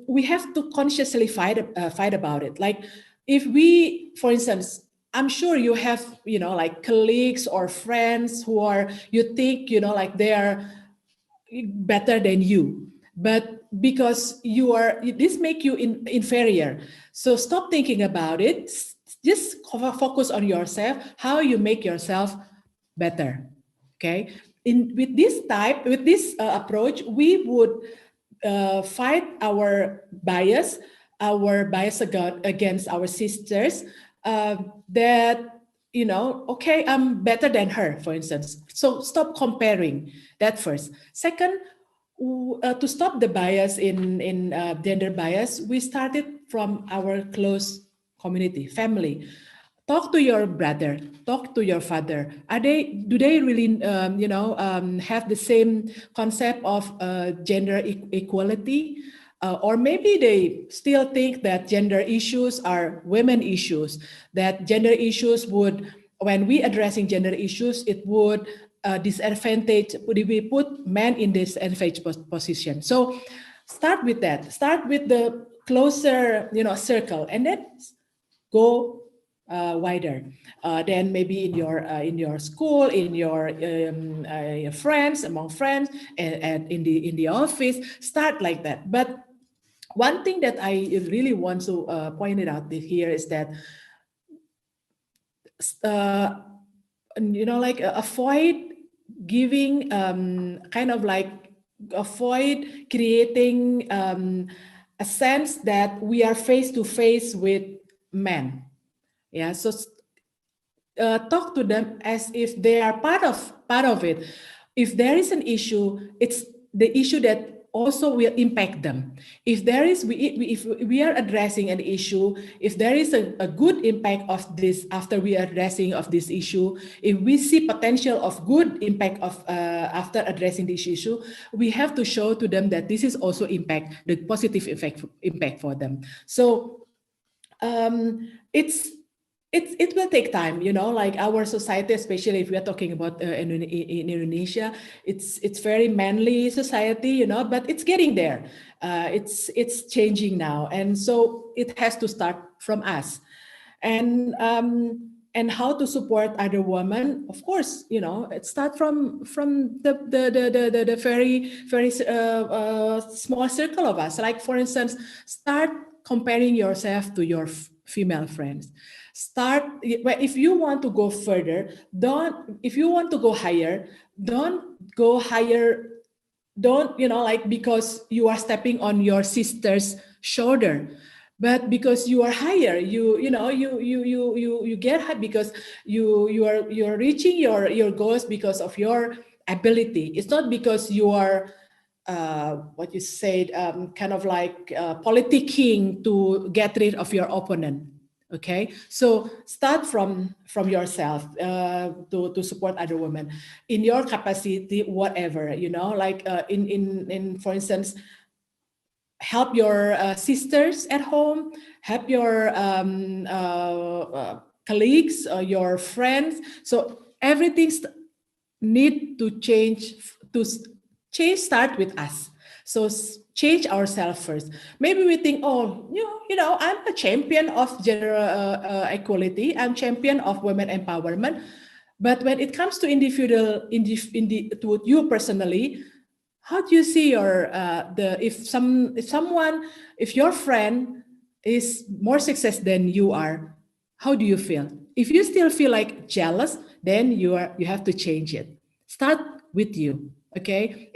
we have to consciously fight about it. Like if we, for instance, I'm sure you have, like colleagues or friends who are, you think, like they are better than you, but because you are, this make you inferior. So stop thinking about it. Just focus on yourself, how you make yourself better. Okay. With this approach, we would fight our bias against our sisters, that okay, I'm better than her, for instance. So stop comparing. That first. Second, to stop the bias in gender bias, we started from our close community, family. Talk to your brother, talk to your father. Do they really have the same concept of gender equality? Or maybe they still think that gender issues are women issues, that gender issues would, when we addressing gender issues, it would disadvantage, we put men in this disadvantaged position. So start with that, start with the closer circle, and then go wider. Then maybe in your school, in your friends, among friends, and in the office, start like that. But one thing that I really want to point it out here is that like avoid giving kind of like avoid creating a sense that we are face to face with men. Yeah, so talk to them as if they are part of it. If there is an issue, it's the issue that also will impact them. If there is, if we are addressing an issue, if there is a good impact of this after we are addressing of this issue, if we see potential of good impact of after addressing this issue, we have to show to them that this is also the positive impact for them. So it will take time, like our society, especially if we are talking about in Indonesia, it's very manly society, but it's getting there. It's changing now, and so it has to start from us. And how to support other women, of course, it starts from the very small circle of us. Like, for instance, start comparing yourself to your female friends. Start, if you want to go further, if you want to go higher, don't go higher, don't, like, because you are stepping on your sister's shoulder, but because you are higher, you get high because you're reaching your goals because of your ability. It's not because you are what you said, kind of like politicking to get rid of your opponent. Okay, so start from yourself to support other women in your capacity, whatever, like in for instance, help your sisters at home, help your colleagues, your friends. So everything need to change. Start with us. So change ourselves first. Maybe we think, oh, I'm a champion of gender equality. I'm champion of women empowerment. But when it comes to to you personally, how do you see your if your friend is more success than you are, how do you feel? If you still feel like jealous, then you have to change it. Start with you. Okay,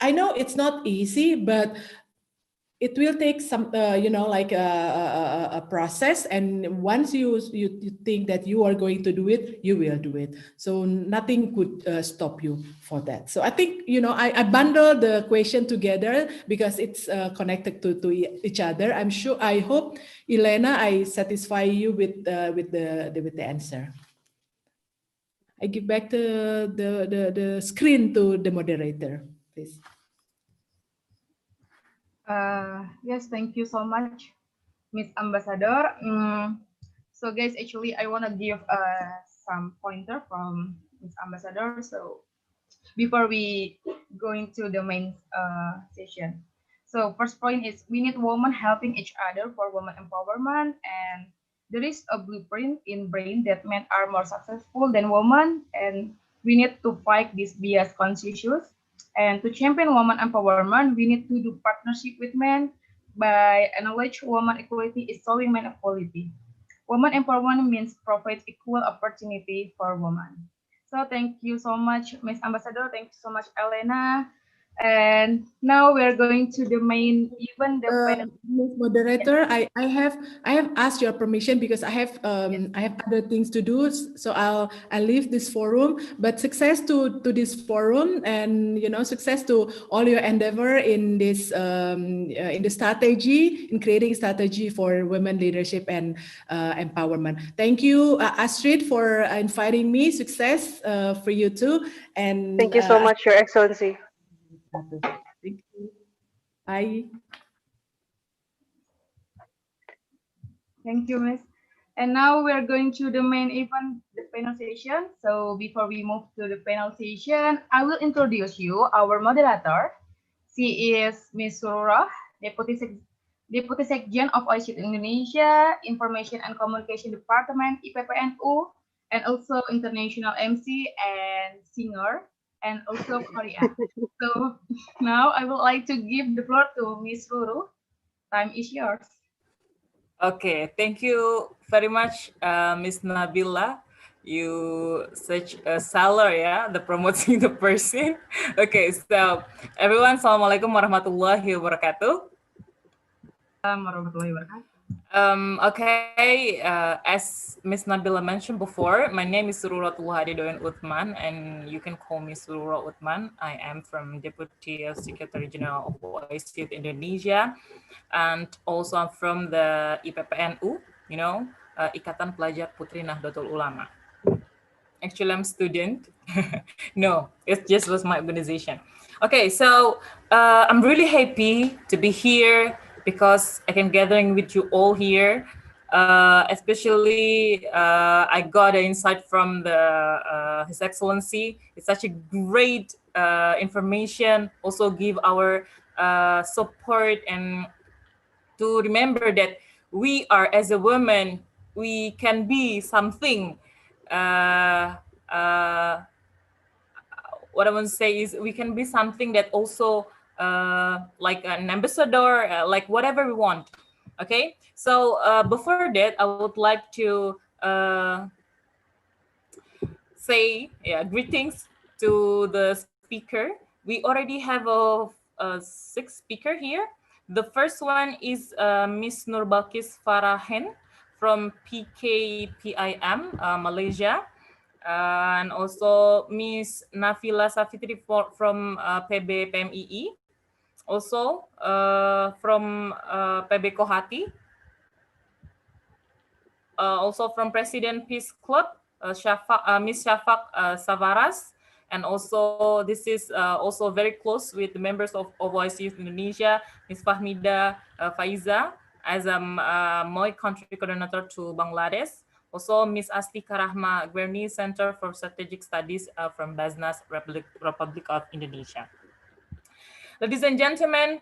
I know it's not easy, but it will take some like a process, and once you think that you are going to do it, you will do it. So nothing could stop you for that. So I think I bundle the question together because it's connected to each other. I hope, Elena, I satisfy you with the answer. I give back the screen to the moderator, please. Yes, thank you so much, Miss Ambassador. So guys, actually, I want to give some pointer from Miss Ambassador. So before we go into the main session. So first point is we need women helping each other for women empowerment, and there is a blueprint in brain that men are more successful than women, and we need to fight this bias conscious. And to champion women empowerment, we need to do partnership with men by acknowledge women equality is solving men equality. Women empowerment means provide equal opportunity for women. So thank you so much, Miss Ambassador. Thank you so much, Elena. And now we're going to the main event. Moderator, I have asked your permission because I have other things to do. So I'll leave this forum. But success to this forum, and success to all your endeavor in this in the strategy, in creating strategy for women leadership and empowerment. Thank you, Astrid, for inviting me. Success for you too. And thank you so much, Your Excellency. Thank you. Bye. Thank you, Miss. And now we're going to the main event, the panel session. So before we move to the panel session, I will introduce you our moderator. She is Miss Sururah, Deputy Sekjen of OIC Indonesia, Information and Communication Department, IPPNU, and also international MC and singer, and also Korea. So now I would like to give the floor to Miss Sururah. Time is yours. Okay, thank you very much, Ms. Nabila. you such a seller, yeah, the promoting the person. Okay, so everyone, Assalamualaikum warahmatullahi wabarakatuh. Warahmatullahi wabarakatuh. Okay, as Miss Nabila mentioned before, my name is Sururatullah Hadidoyan Uthman, and you can call me Surura Uthman. I am from Deputy Secretary General of OIC Indonesia, and also I'm from the IPPNU, you know, Ikatan Pelajar Putri Nahdlatul Ulama. Actually, I'm a student. No, it just was my organization. Okay, so I'm really happy to be here because I can gathering with you all here. Especially, I got an insight from His Excellency. It's such a great information. Also, give our support and to remember that we are as a woman, we can be something. Uh, uh, what I want to say is we can be something that also like an ambassador, like whatever we want. Okay, so before that, I would like to say greetings to the speaker. We already have a 6 speaker here. The first one is Miss Nurbalkis Farahin from PKPIM, Malaysia. And also Miss Nafila Safitri from PB PMII. Also from PB Kohati. Also from President Peace Club, Miss Shafak Savaras. And also this is also very close with the members of OIC Indonesia, Miss Fahmida Faiza, as my country coordinator to Bangladesh. Also Miss Astika Rahma Gwerni Center for Strategic Studies from Basnas, Republic of Indonesia. Ladies and gentlemen,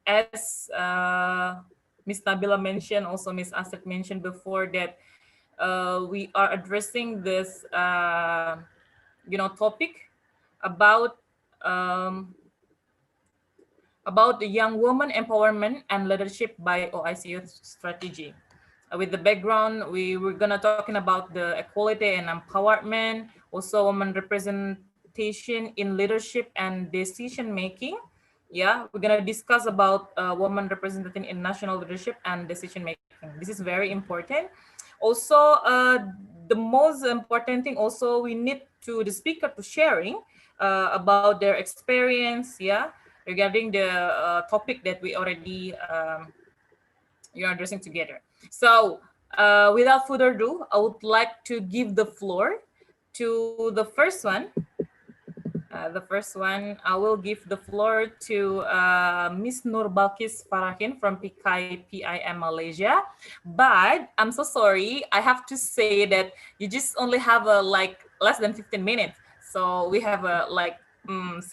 as Ms. Nabila mentioned, also Ms. Asad mentioned before that we are addressing this, topic about the young woman empowerment and leadership by OIC Youth Strategy. With the background, we were gonna talking about the equality and empowerment, also women representation in leadership and decision making. Yeah, we're gonna discuss about women representation in national leadership and decision making. This is very important. Also, the most important thing also we need to the speaker to sharing about their experience, yeah, regarding the topic that we already you're addressing together. So without further ado, I would like to give the floor to the first one. I will give the floor to Miss Nurbalkis Farahin from PIM Malaysia. But I'm so sorry, I have to say that you just only have like less than 15 minutes. So we have like 6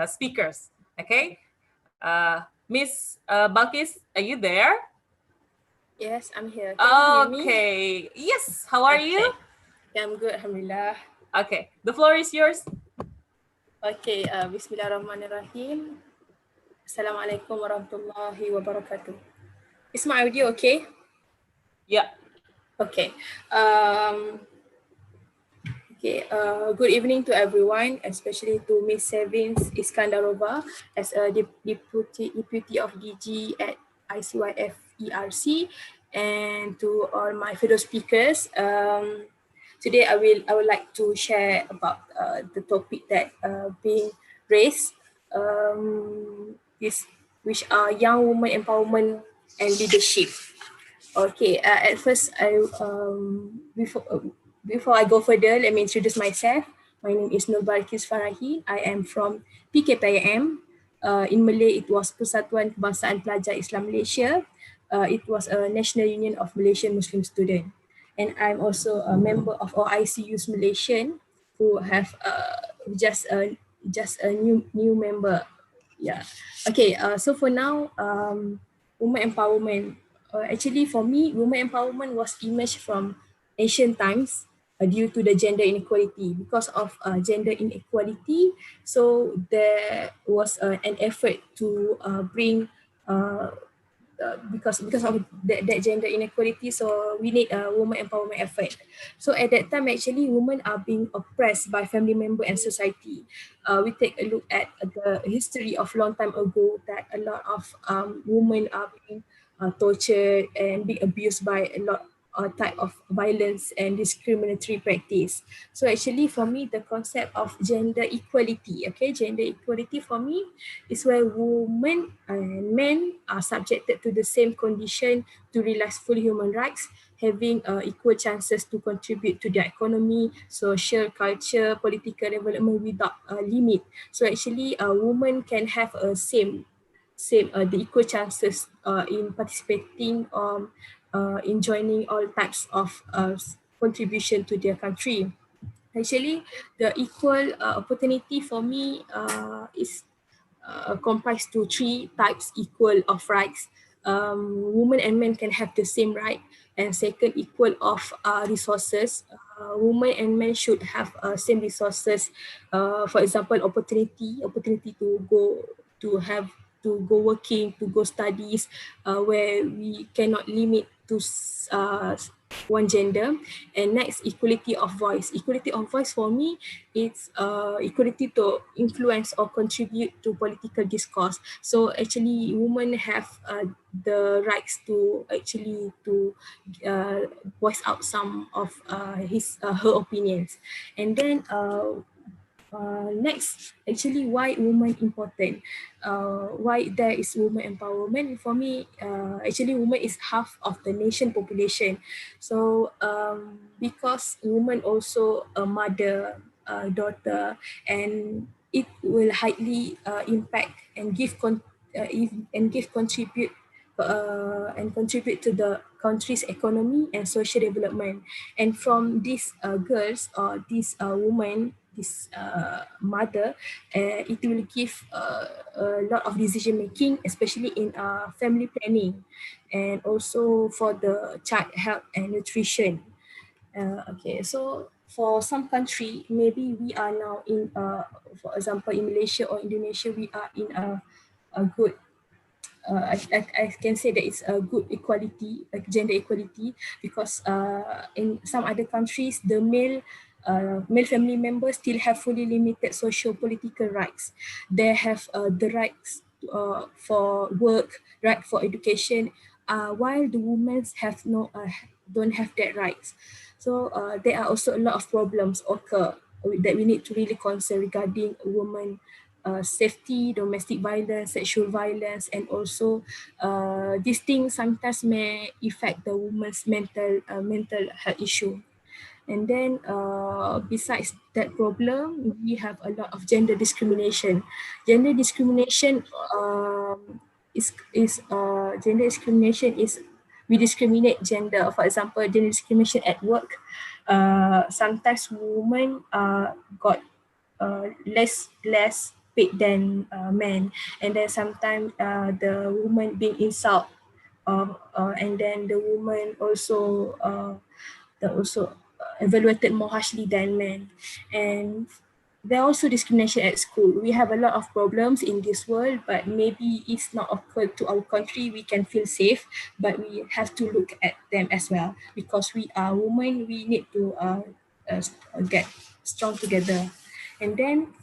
speakers, okay? Miss Balkis, are you there? Yes, I'm here. Can you hear me? Okay. Yes. How are you? Yeah, I'm good, alhamdulillah. Okay. The floor is yours. Okay, Bismillahirrahmanirrahim. Assalamualaikum warahmatullahi wabarakatuh. Is my audio okay? Yeah. Okay. Good evening to everyone, especially to Miss Sevins Iskandarova as a deputy of DG at ICYF ERC, and to all my fellow speakers. Today I would like to share about the topic that being raised, which are young women empowerment and leadership. Okay, at first before I go further, let me introduce myself. My name is Nurbalkis Farahi. I am from PKPIM. In Malay, it was Persatuan Kebangsaan Pelajar Islam Malaysia. It was a National Union of Malaysian Muslim Students. And I'm also a member of OIC Youth Malaysian, who have just a new member. Yeah. Okay. So for now, women empowerment. Actually, for me, women empowerment was emerged from ancient times due to the gender inequality. Because of gender inequality, so there was an effort to bring because of that gender inequality, so we need a woman empowerment effort. So at that time, actually, women are being oppressed by family member and society. We take a look at the history of long time ago that a lot of women are being tortured and being abused by a lot type of violence and discriminatory practice. So actually for me, the concept of gender equality, gender equality for me is where women and men are subjected to the same condition to realize full human rights, having equal chances to contribute to the economy, social, culture, political development without a limit. So actually a woman can have a same the equal chances in participating in joining all types of contribution to their country. Actually, the equal opportunity for me is comprised to three types equal of rights. Women and men can have the same right, and second, equal of resources. Women and men should have same resources. For example, opportunity to go working, to go studies, where we cannot limit to one gender. And next, equality of voice. Equality of voice for me, it's equality to influence or contribute to political discourse. So actually, women have the rights to actually to voice out some of her opinions. And then next, actually, why women important? Why there is women empowerment? For me, actually, women is half of the nation population. So because women also a mother, a daughter, and it will highly impact and give contribute and contribute to the country's economy and social development. And from these girls or these women, this mother, it will give a lot of decision making, especially in family planning, and also for the child health and nutrition. So for some country, maybe we are now in, for example, in Malaysia or Indonesia, we are in a good I can say that it's a good equality, like gender equality, because in some other countries, the male family members still have fully limited social political rights. They have the rights for work, right for education, while the women have don't have that rights. So there are also a lot of problems occur that we need to really concern regarding women safety, domestic violence, sexual violence, and also these things sometimes may affect the woman's mental health issue. And then besides that problem, we have a lot of gender discrimination. Gender discrimination gender discrimination is we discriminate gender. For example, gender discrimination at work. Sometimes women got less paid than men, and then sometimes the woman being insult, and then the woman also evaluated more harshly than men. And there are also discrimination at school. We have a lot of problems in this world, but maybe it's not occurred to our country. We can feel safe, but we have to look at them as well, because we are women. We need to get strong together. And then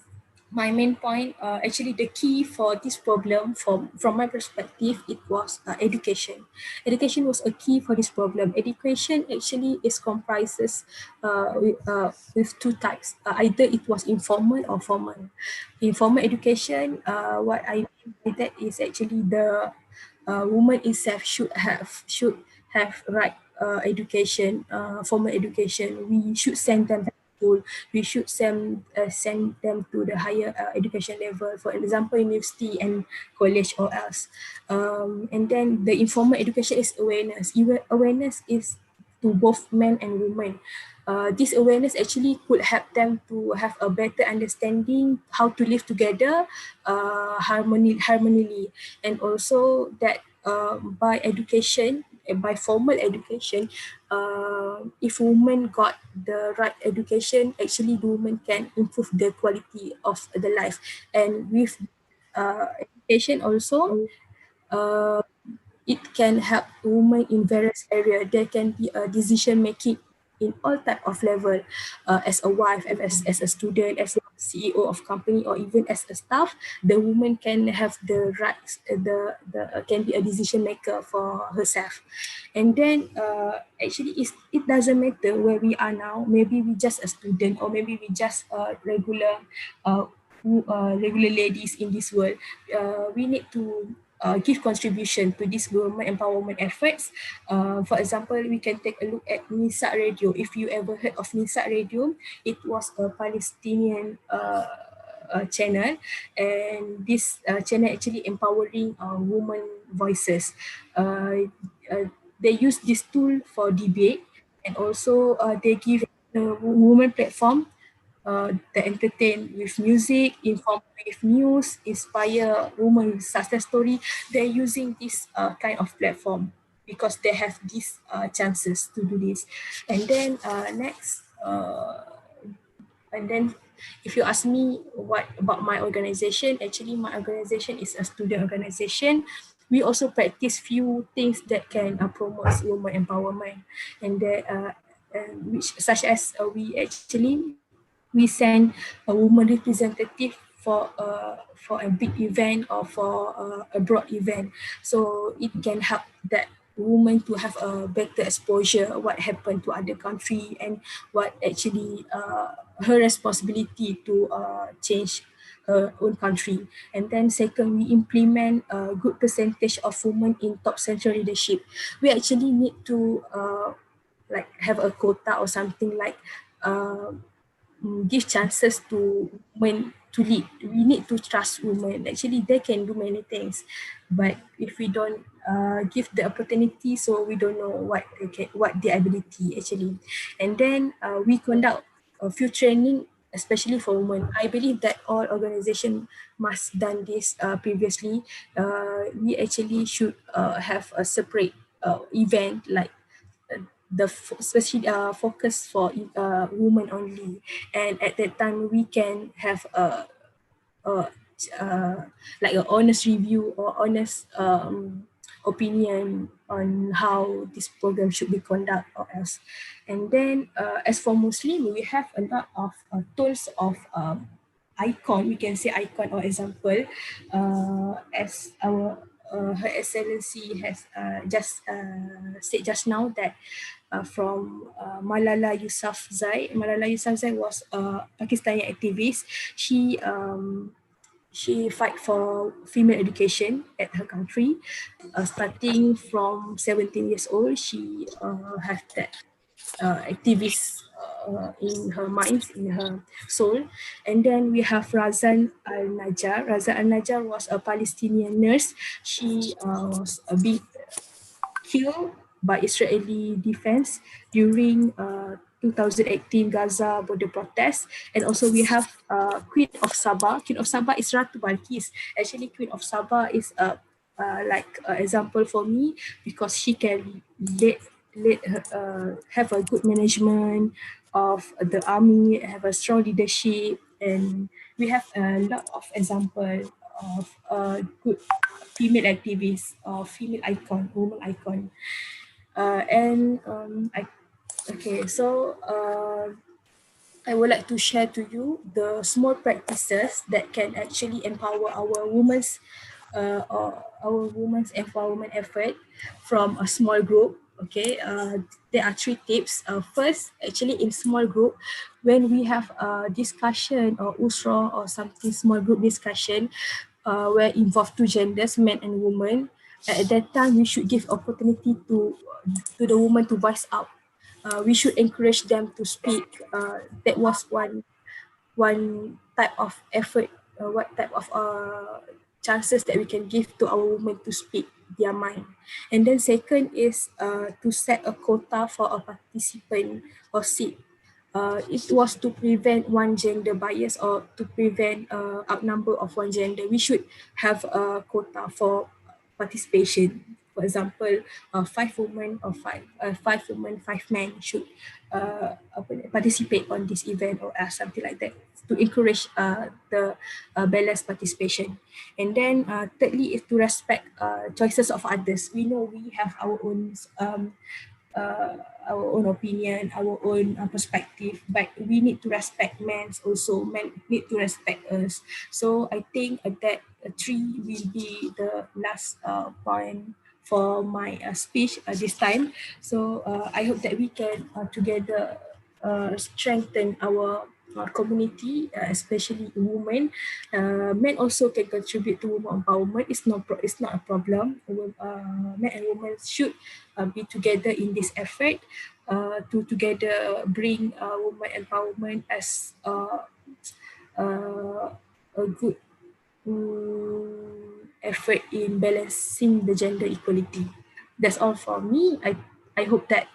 my main point, actually the key for this problem from my perspective, it was education. Education was a key for this problem. Education actually is comprises with two types. Either it was informal or formal. Informal education, what I mean by that is actually the woman itself should have right education, formal education. We should send them to school. We should send them to the higher education level, for example, university and college or else. And then the informal education is awareness. Awareness is to both men and women. This awareness actually could help them to have a better understanding how to live together harmoniously, and also that by education, by formal education, if women got the right education, actually the women can improve the quality of the life. And with education also, it can help women in various areas. There can be a decision making in all type of level, as a wife, as a student, as a CEO of company, or even as a staff. The woman can have the rights, can be a decision maker for herself. And then actually it doesn't matter where we are now. Maybe we just a student, or maybe we just uh, regular ladies in this world. We need to give contribution to this women empowerment efforts. For example, we can take a look at Nisa Radio. If you ever heard of Nisa Radio, it was a Palestinian channel, and this channel actually empowering women voices. They use this tool for debate, and also they give the women platform, that entertain with music, inform with news, inspire women with success story. They're using this kind of platform because they have these chances to do this. And then next, and then if you ask me what about my organization, actually my organization is a student organization. We also practice few things that can promote women empowerment, and that which such as we send a woman representative for a big event, or for a broad event, so it can help that woman to have a better exposure what happened to other country, and what actually her responsibility to change her own country. And then second, we implement a good percentage of women in top central leadership. We actually need to like have a quota or something, like give chances to women to lead. We need to trust women. Actually, they can do many things, but if we don't give the opportunity, so we don't know what they can, what their ability actually. And then we conduct a few training, especially for women. I believe that all organization must done this previously. We actually should have a separate event, like especially focus for women only, and at that time we can have a like an honest review or honest opinion on how this program should be conducted or else. And then as for Muslim, we have a lot of tools of icon, we can say icon or example, as our Her Excellency has just said just now, that from Malala Yousafzai. Malala Yousafzai was a Pakistani activist. She fight for female education at her country. Starting from 17 years old, she has that activist in her mind, in her soul. And then we have Razan Al-Najjar. Razan Al-Najjar was a Palestinian nurse. She was a big killed by Israeli defense during 2018 Gaza border protests. And also we have Queen of Sabah. Queen of Sabah is Ratu Balkis. Actually, Queen of Sabah is a like an example for me, because she can let her, have a good management of the army, have a strong leadership, and we have a lot of example of good female activists or female icon, woman icon. Okay, so I would like to share to you the small practices that can actually empower our women's or our women's empowerment effort from a small group. Okay, there are 3 tips. First, actually in small group, when we have a discussion or usra or something small group discussion, where involve 2 genders, men and women, at that time we should give opportunity to the woman to voice out. We should encourage them to speak. That was one type of effort, what type of chances that we can give to our women to speak their mind. And then second is to set a quota for a participant or seat. It was to prevent one gender bias, or to prevent outnumber of one gender. We should have a quota for participation. For For example, 5 women or 5 women, 5 men should participate on this event or something like that to encourage the balanced participation. And then thirdly is to respect choices of others. We know we have uh, our own opinion, our own perspective, but we need to respect men's also. Men need to respect us. So I think that three will be the last point for my speech this time. So I hope that we can together strengthen our community, especially women. Men also can contribute to women empowerment. It's not a problem. Men and women should be together in this effort to together bring women empowerment as a good effort in balancing the gender equality. That's all for me. I hope that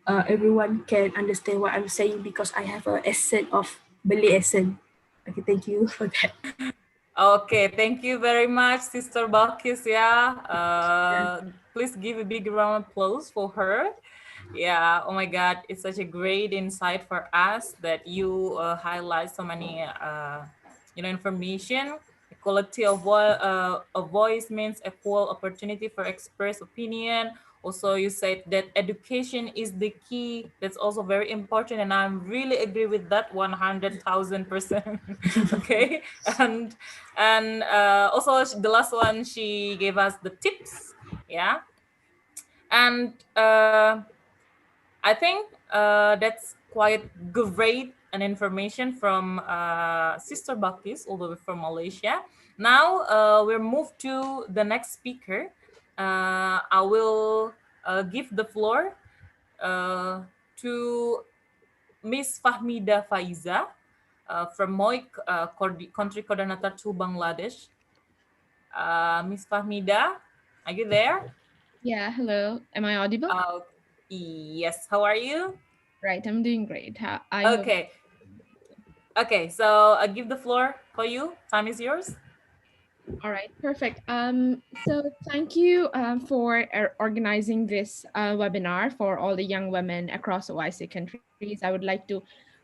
everyone can understand what I'm saying because I have an accent of Malay accent. Okay, thank you for that. Okay, thank you very much, Sister Balkis. Yeah, please give a big round of applause for her. Yeah, oh my God, it's such a great insight for us that you highlight so many, information. Equality of a voice means equal opportunity for express opinion. Also, you said that education is the key. That's also very important, and I'm really agree with that 100,000%. Okay, and also the last one she gave us the tips. Yeah, and I think that's quite great and information from Sister Bakis, all the way from Malaysia. Now we'll move to the next speaker. I will give the floor to Miss Fahmida Faiza from MOI Country Coordinator to Bangladesh. Miss Fahmida, are you there? Yeah, hello. Am I audible? Yes. How are you? Right, I'm doing great. I hope. Okay. Okay, so I give the floor for you. Time is yours. All right, perfect. So thank you for organizing this webinar for all the young women across OIC countries. I would like to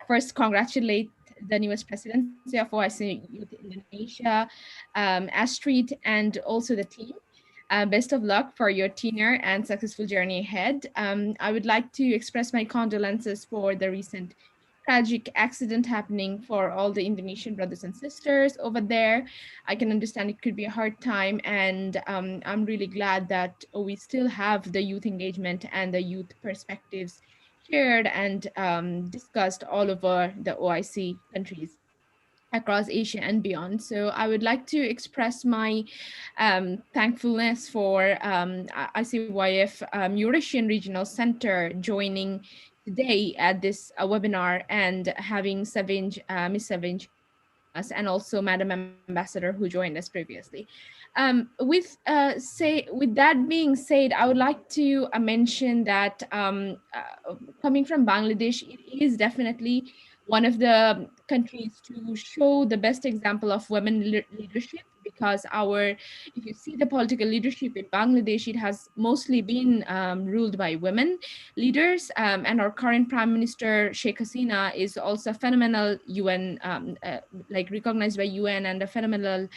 first congratulate the newest presidency of OIC Youth Indonesia, Astrid, and also the team. Best of luck for your tenure and successful journey ahead. I would like to express my condolences for the recent tragic accident happening for all the Indonesian brothers and sisters over there. I can understand it could be a hard time, and I'm really glad that we still have the youth engagement and the youth perspectives shared and discussed all over the OIC countries across Asia and beyond. So I would like to express my thankfulness for ICYF Eurasian Regional Center joining today at this webinar and having Miss Savinj joining us, and also Madam Ambassador who joined us previously. With that being said, I would like to mention that coming from Bangladesh, it is definitely one of the countries to show the best example of women leadership, because if you see the political leadership in Bangladesh, it has mostly been ruled by women leaders, and our current Prime Minister Sheikh Hasina is also a phenomenal UN, like recognized by UN, and a phenomenal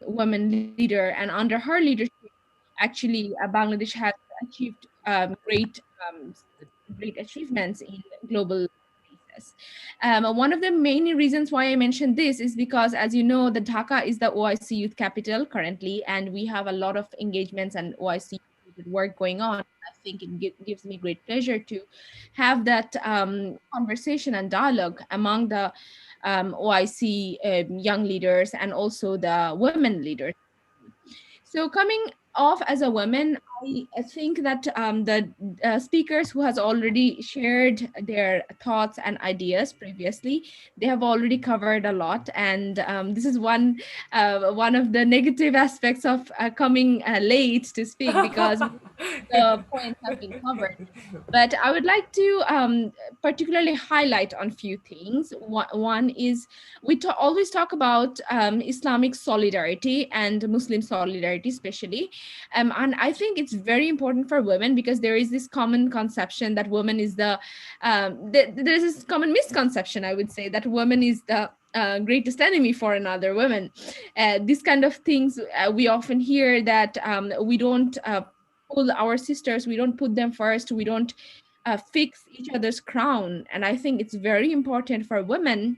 woman leader. And under her leadership, actually, Bangladesh has achieved um, great achievements in global basis. One of the main reasons why I mentioned this is because, as you know, the Dhaka is the OIC youth capital currently, and we have a lot of engagements and OIC work going on. I think it gives me great pleasure to have that conversation and dialogue among the OIC young leaders and also the women leaders. So coming off as a woman, I think that the speakers who has already shared their thoughts and ideas previously, they have already covered a lot, and this is one of the negative aspects of coming late to speak, because the points have been covered. But I would like to particularly highlight on few things. One is we always talk about Islamic solidarity and Muslim solidarity, especially. And I think it's very important for women, because there is this common conception that woman is there's this common misconception, I would say, that woman is the greatest enemy for another woman. These kind of things we often hear, that we don't pull our sisters, we don't put them first, we don't fix each other's crown. And I think it's very important for women,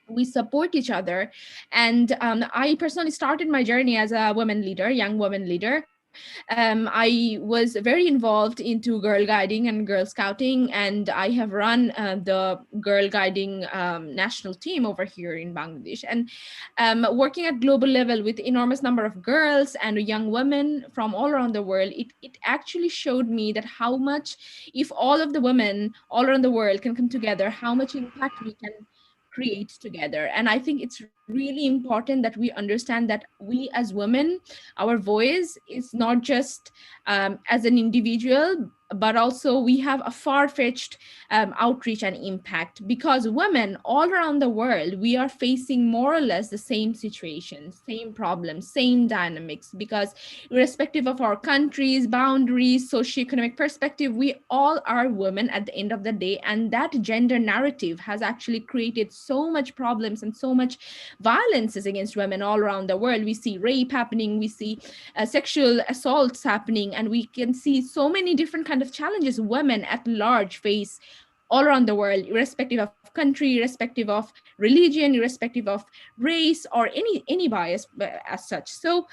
we support each other. And I personally started my journey as a women leader, young woman leader. I was very involved into girl guiding and girl scouting, and I have run the girl guiding national team over here in Bangladesh. And working at global level with enormous number of girls and young women from all around the world, it actually showed me that how much, if all of the women all around the world can come together, how much impact we can create together. And I think it's really important that we understand that we as women, our voice is not just as an individual, but also we have a far-fetched outreach and impact, because women all around the world, we are facing more or less the same situations, same problems, same dynamics, because irrespective of our countries, boundaries, socioeconomic perspective, we all are women at the end of the day. And that gender narrative has actually created so much problems and so much violences against women all around the world. We see rape happening, we see sexual assaults happening, and we can see so many different kind of challenges women at large face all around the world, irrespective of country, irrespective of religion, irrespective of race, or any bias as such. So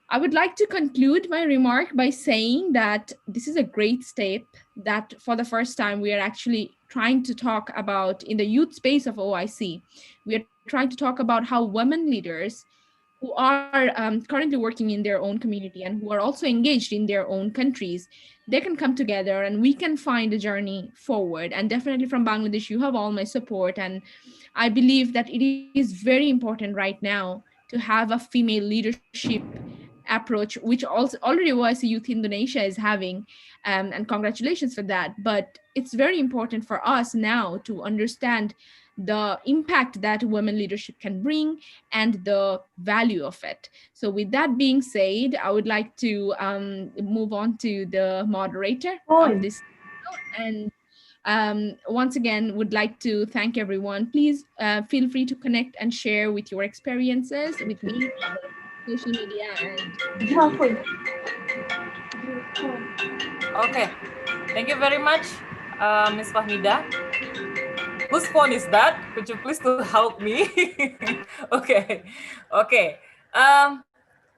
I would like to conclude my remark by saying that this is a great step, that for the first time we are actually trying to talk about, in the youth space of OIC, we are trying to talk about how women leaders who are currently working in their own community and who are also engaged in their own countries, they can come together and we can find a journey forward. And definitely from Bangladesh, you have all my support. And I believe that it is very important right now to have a female leadership approach, which also already OIC Youth Indonesia is having, and congratulations for that. But it's very important for us now to understand the impact that women leadership can bring and the value of it. So with that being said, I would like to move on to the moderator of this, and once again would like to thank everyone. Please feel free to connect and share with your experiences with me on social media. And Okay, thank you very much, Ms. Fahmida. Whose phone is that? Could you please to help me? Okay, okay.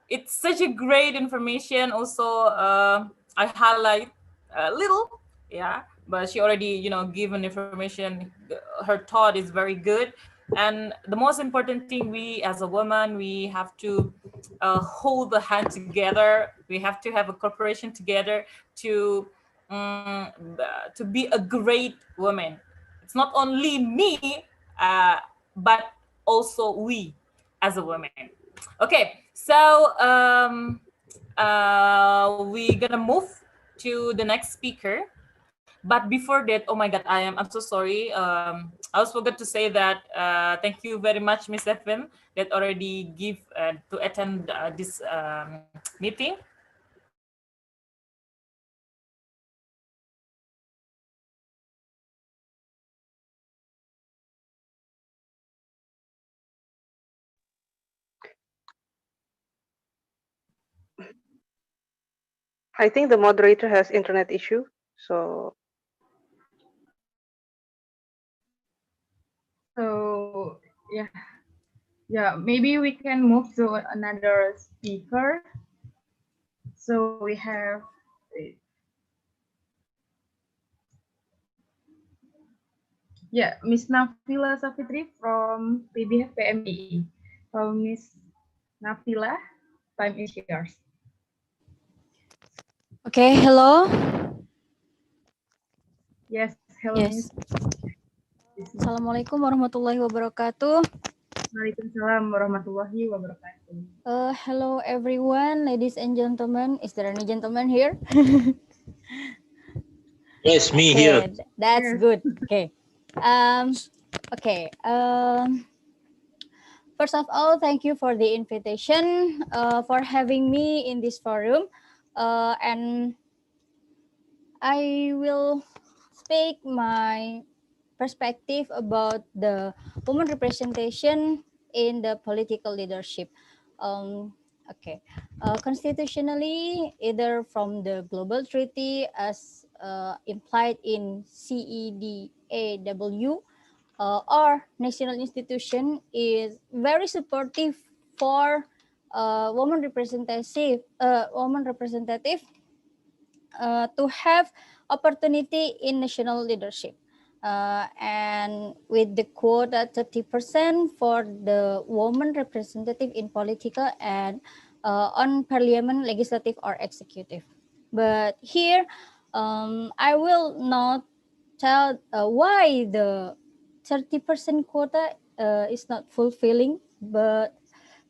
It's such a great information. Also, I highlight a little, yeah, but she already, given information. Her thought is very good. And the most important thing, we as a woman, we have to hold the hand together. We have to have a cooperation together to be a great woman. It's not only me, but also we as a woman. Okay, so we're gonna move to the next speaker. But before that, oh my God, I'm so sorry. I also forgot to say that thank you very much, Miss FM, that already give to attend this meeting. I think the moderator has internet issue, so. So yeah, maybe we can move to another speaker. So we have Miss Nafila Safitri from PBF PMI. So Miss Nafila, time is yours. Okay, hello. Yes, hello, Yes. Miss. Assalamualaikum warahmatullahi wabarakatuh. Waalaikumsalam warahmatullahi wabarakatuh. Hello everyone, ladies and gentlemen. Is there any gentleman here? Yes, me Okay, here. that's Yes. good. Okay. Okay. First of all, thank you for the invitation, for having me in this forum, and I will speak my perspective about the woman representation in the political leadership. Okay, constitutionally, either from the global treaty as implied in CEDAW, or national institution is very supportive for woman representative to have opportunity in national leadership. And with the quota 30% for the woman representative in political and on parliament, legislative or executive. But here, I will not tell why the 30% quota is not fulfilling, but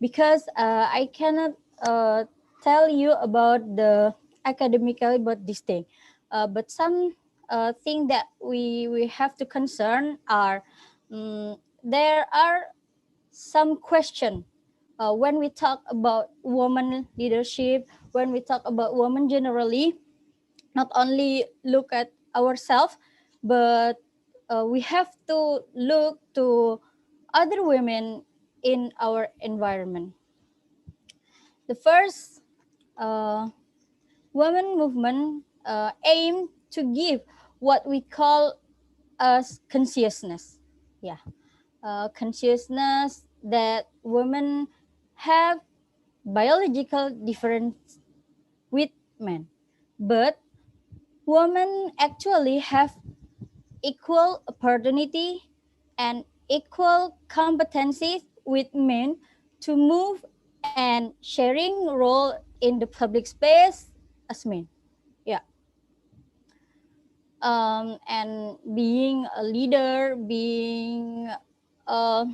because I cannot tell you about the academically about this thing. But some thing that we have to concern are there are some question when we talk about woman leadership, when we talk about women generally, not only look at ourselves, but we have to look to other women in our environment. The first women movement aim to give what we call as consciousness. Yeah, consciousness that women have biological difference with men, but women actually have equal opportunity and equal competencies with men to move and sharing role in the public space as men. Yeah. And being a leader, being uh,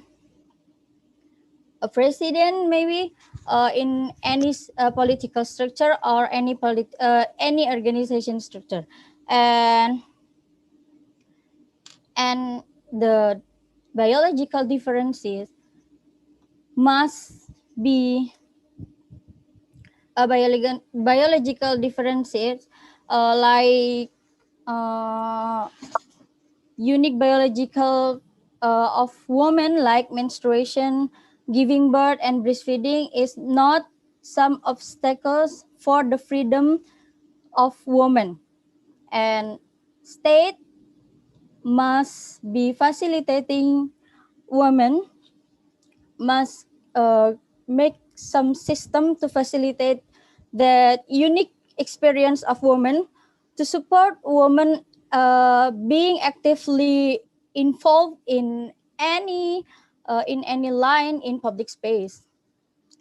a president, maybe in any political structure or any organization structure, and the biological differences must be biological differences like uh, unique biological of women like menstruation, giving birth and breastfeeding is not some obstacles for the freedom of women, and state must be facilitating women, must make some system to facilitate the unique experience of women, to support women being actively involved in any line in public space,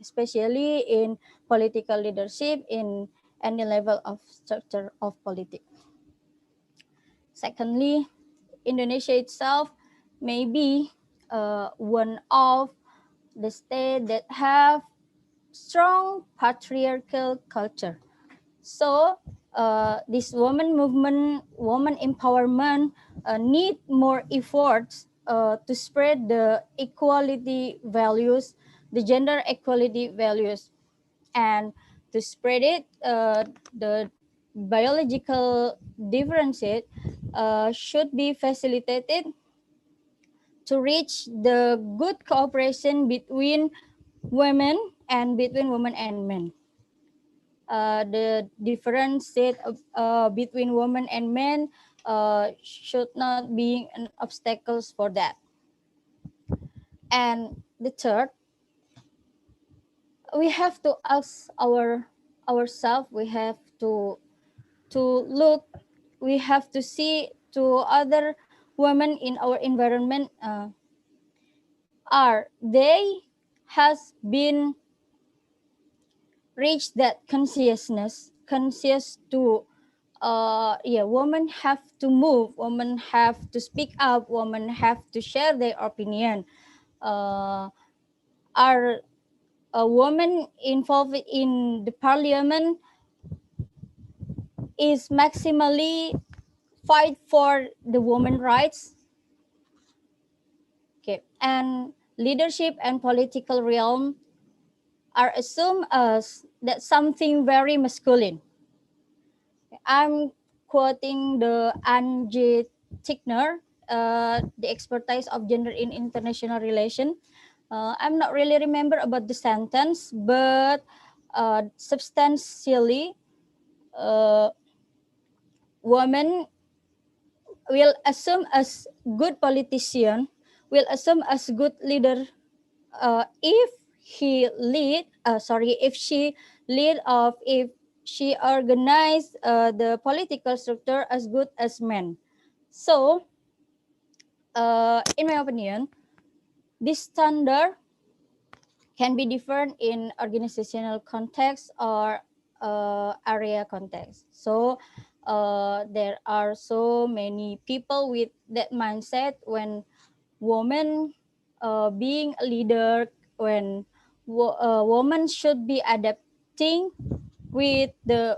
especially in political leadership in any level of structure of politics. Secondly, Indonesia itself may be one of the state that have strong patriarchal culture. So this woman movement, woman empowerment need more efforts to spread the equality values, the gender equality values, and to spread it, the biological differences should be facilitated to reach the good cooperation between women and between women and men. The difference between women and men should not be an obstacles for that. And the third, we have to ask ourselves. We have to look. We have to see to other women in our environment. Are they has been reached that consciousness conscious to women have to move, women have to speak up, women have to share their opinion. Are a woman involved in the parliament is maximally fight for the women rights. Okay, and leadership and political realm are assumed as that something very masculine. I'm quoting the Angie Tickner, the expertise of gender in international relation. I'm not really remember about the sentence, but substantially, women will assume as good politician, will assume as good leader if if she lead of if she organize the political structure as good as men. So in my opinion, this standard can be different in organizational context or area context. So there are so many people with that mindset when women being a leader, when women should be adapting with the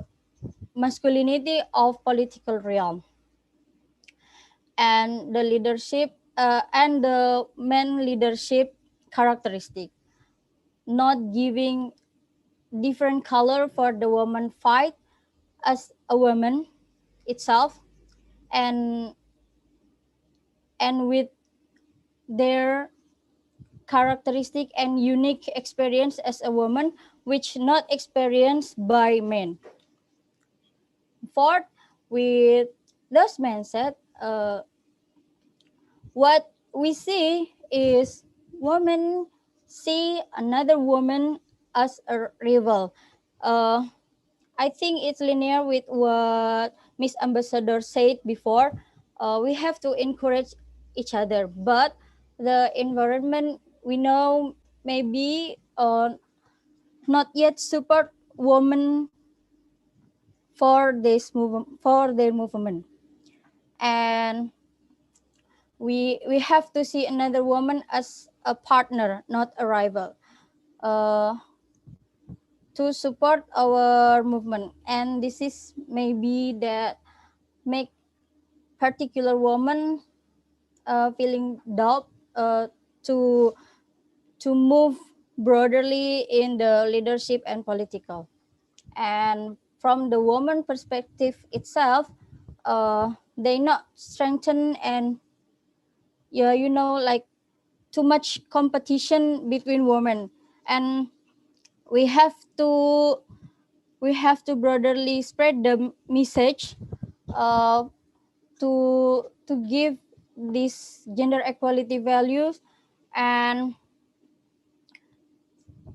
masculinity of political realm and the leadership and the men leadership characteristic, not giving different color for the woman fight as a woman itself, and with their characteristic and unique experience as a woman which not experienced by men. Fourth, with those mindset, what we see is women see another woman as a rival. I think it's linear with what Miss Ambassador said before. We have to encourage each other, but the environment we know maybe not yet support women for this movement, for their movement, and we have to see another woman as a partner, not a rival, to support our movement. And this is maybe that make particular woman feeling doubt to move broadly in the leadership and political. And from the woman perspective itself, they not strengthen and like too much competition between women, and we have to broadly spread the message to give this gender equality values and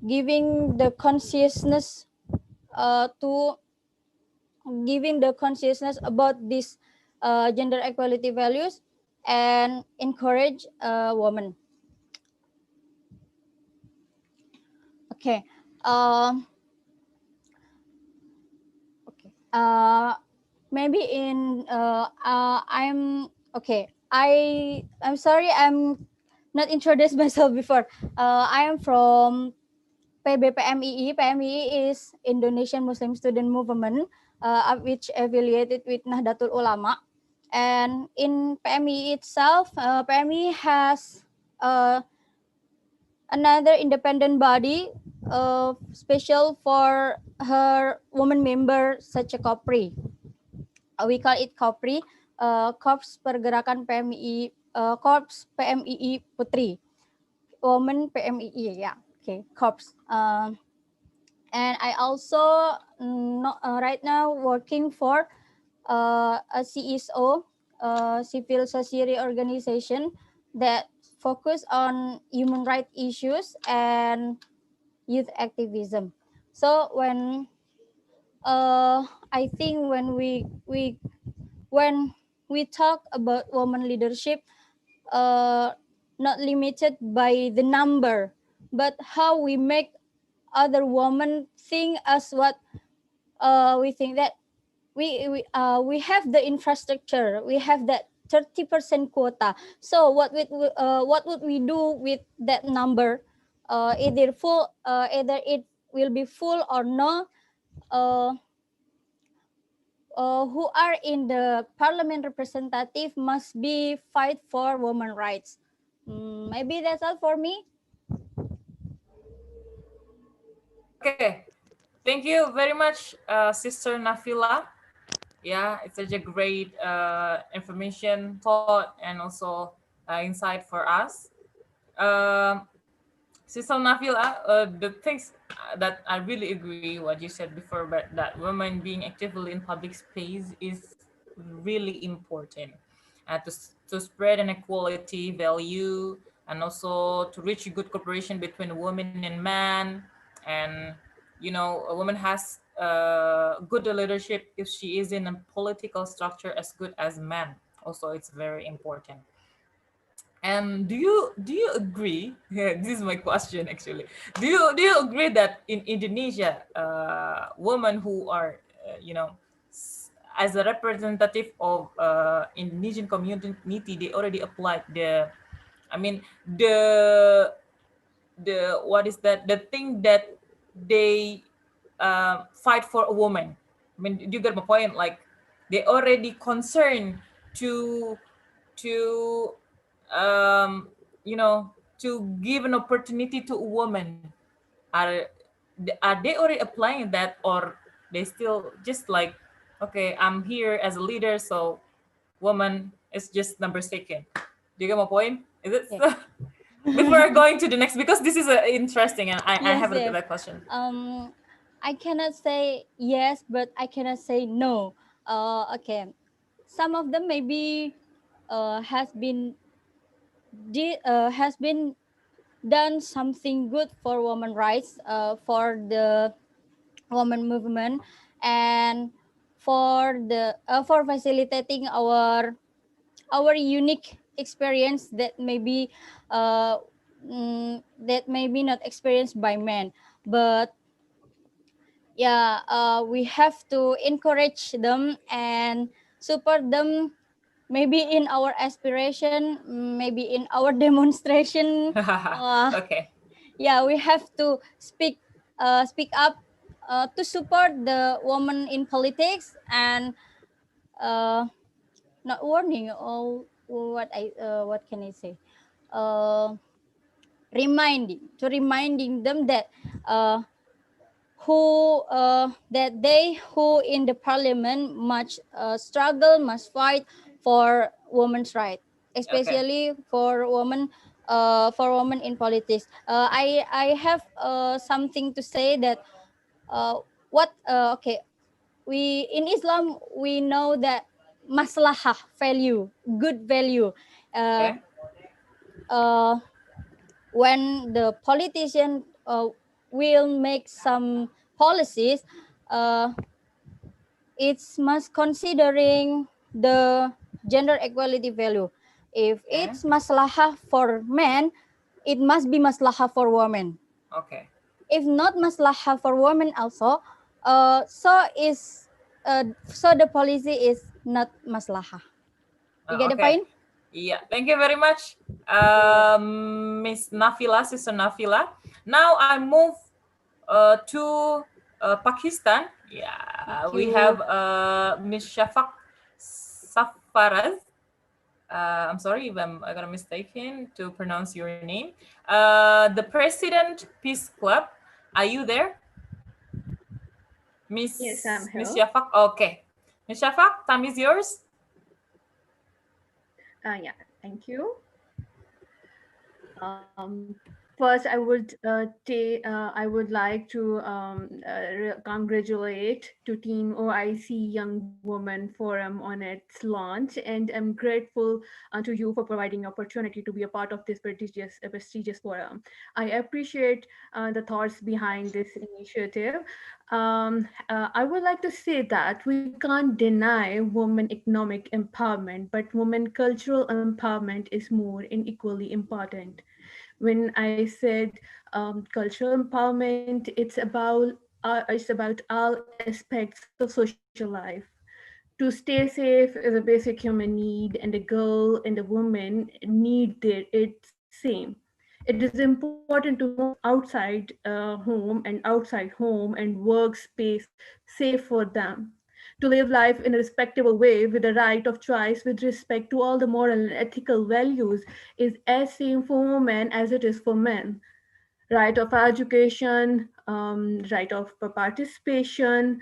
giving the consciousness to giving the consciousness about this gender equality values and encourage women. Okay. Maybe in I'm okay. I'm sorry, I'm not introduced myself before. I am from PBPMII. PMII is Indonesian Muslim Student Movement, which affiliated with Nahdlatul Ulama. And in PMII itself, PMII has another independent body special for her woman member, such a COPRI. We call it COPRI, Korps Pergerakan PMII, Korps PMII Putri, Women PMII, yeah, okay, Korps. And I also right now working for a CSO, civil society organization that focus on human rights issues and youth activism. So when I think when we talk about woman leadership, not limited by the number, but how we make other women think as what we think that we have the infrastructure, we have that 30% quota. So what would we do with that number? Either it will be full or no. Who are in the parliament representative must be fight for women rights. Maybe that's all for me. Okay, thank you very much, Sister Nafila. Yeah, it's such a great information, thought, and also insight for us. Um, Sister Nafila, the things that I really agree what you said before, but that women being actively in public space is really important to spread an equality value, and also to reach a good cooperation between women and men. And a woman has good leadership if she is in a political structure as good as men. Also, it's very important. And do you agree? Yeah, this is my question actually. Do you agree that in Indonesia, women who are as a representative of Indonesian community, they already applied I mean the what is that, the thing that they fight for a woman. I mean, you get my point. Like, they already concerned to to um to give an opportunity to a woman. Are they already applying that, or they still just like, okay, I'm here as a leader, so woman is just number second? Do you get my point? Is it Yeah. before going to the next, because this is interesting, and I Yes, have a look at yes. that question. I cannot say yes, but I cannot say no. Okay, some of them maybe has been done something good for women rights, for the women movement, and for facilitating our unique experience that uh, that may be not experienced by men. But yeah, we have to encourage them and support them, maybe in our aspiration, maybe in our demonstration. Okay. Yeah, we have to speak up, to support the woman in politics, and uh, not warning, or what can I say, uh, reminding them that they who in the parliament must struggle, must fight for women's right, Okay. especially for women in politics. I have something to say that what okay, we in Islam we know that maslahah value, good value. uh, Okay. uh, when the politician will make some policies, uh, it's must considering the gender equality value. If Okay. it's maslahah for men, it must be maslahah for women. Okay. If not maslahah for women also, so the policy is not maslahah. You get the Okay. point? Yeah, thank you very much, Miss Nafila, Sister Nafila. Now I move to Pakistan. Yeah, Thank we you. have Miss Shafaq Safaraz. I'm sorry if I got a mistaken to pronounce your name. The President Peace Club. Are you there, Yes, I'm Miss here. Shafaq? Okay, Miss Shafaq, time is yours. Yeah, thank you. First, I would like to congratulate to Team OIC Young Women Forum on its launch, and I'm grateful to you for providing opportunity to be a part of this prestigious forum. I appreciate the thoughts behind this initiative. I would like to say that we can't deny women economic empowerment, but women cultural empowerment is more and equally important. When I said cultural empowerment, it's about all aspects of social life. To stay safe is a basic human need, and a girl and a woman need it same. It is important to outside home and outside home and workspace safe for them. To live life in a respectable way with the right of choice with respect to all the moral and ethical values is as same for women as it is for men. Right of education, right of participation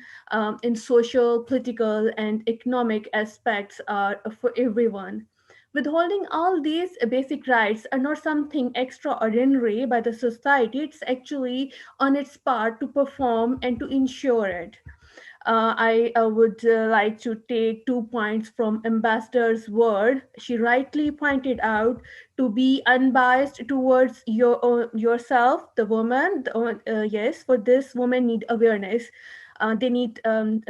in social, political, and economic aspects are for everyone. Withholding all these basic rights are not something extraordinary by the society, it's actually on its part to perform and to ensure it. I would like to take 2 points from Ambassador's word. She rightly pointed out to be unbiased towards yourself, the woman. Yes, for this, women need awareness. They need a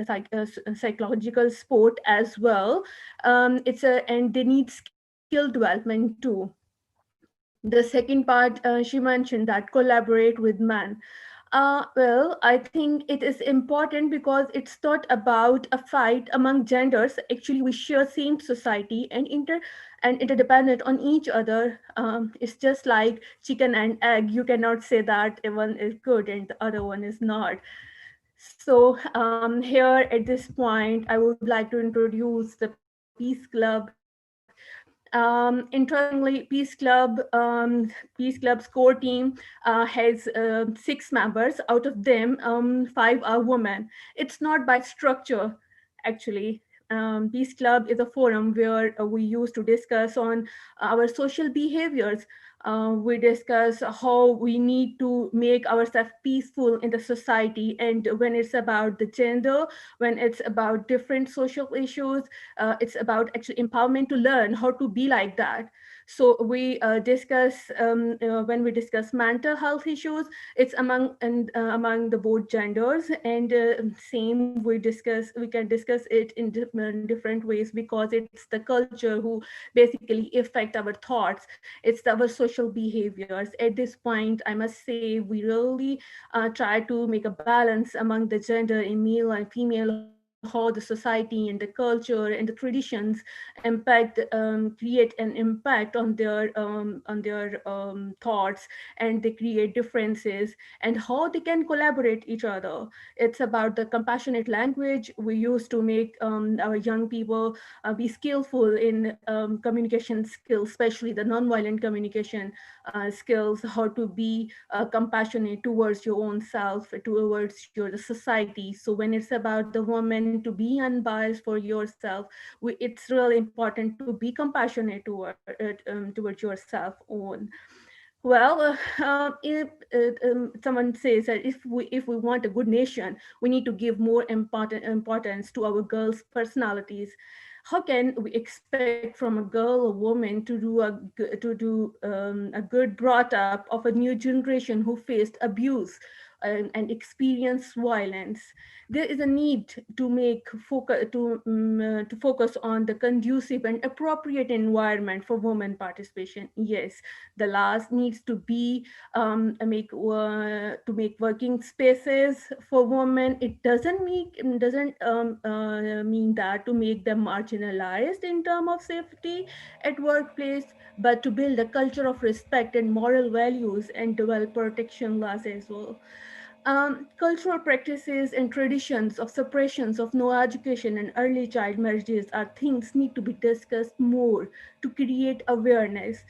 psychological support as well. And they need skill development too. The second part, she mentioned that collaborate with men. Well, I think it is important because it's not about a fight among genders. Actually, we share same society and interdependent on each other. It's just like chicken and egg. You cannot say that one is good and the other one is not. So here at this point, I would like to introduce the Peace Club. Interestingly, Peace Club's core team has 6 members. Out of them, 5 are women. It's not by structure, actually. Peace Club is a forum where we used to discuss on our social behaviors. We discuss how we need to make ourselves peaceful in the society, and when it's about the gender, when it's about different social issues, it's about actually empowerment to learn how to be like that. So we discuss when we discuss mental health issues, it's among the both genders, and same we can discuss it in different ways because it's the culture who basically affect our thoughts. It's our social behaviors. At this point, I must say we really try to make a balance among the gender in male and female, how the society and the culture and the traditions impact create an impact on their thoughts, and they create differences, and how they can collaborate each other. It's about the compassionate language we use to make our young people be skillful in communication skills, especially the nonviolent communication skills, how to be compassionate towards your own self, towards your society. So when it's about the woman to be unbiased for yourself, it's really important to be compassionate towards yourself own. Well, if someone says that if we want a good nation, we need to give more importance to our girls' personalities. How can we expect from a girl or woman to do a good brought up of a new generation who faced abuse and experienced violence? There is a need to to focus on the conducive and appropriate environment for women participation. Yes, the last needs to be to make working spaces for women. It doesn't mean that to make them marginalized in terms of safety at workplace, but to build a culture of respect and moral values and develop protection laws as well. Cultural practices and traditions of suppressions of no education and early child marriages are things need to be discussed more to create awareness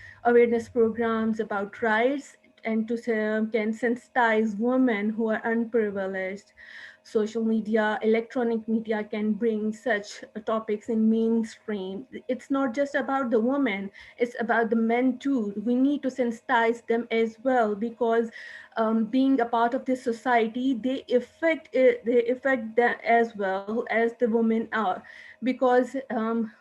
programs about rights, and to can sensitize women who are unprivileged. Social media, electronic media can bring such topics in mainstream. It's not just about the women, it's about the men too. We need to sensitize them as well, because being a part of this society, they affect them as well as the women are, because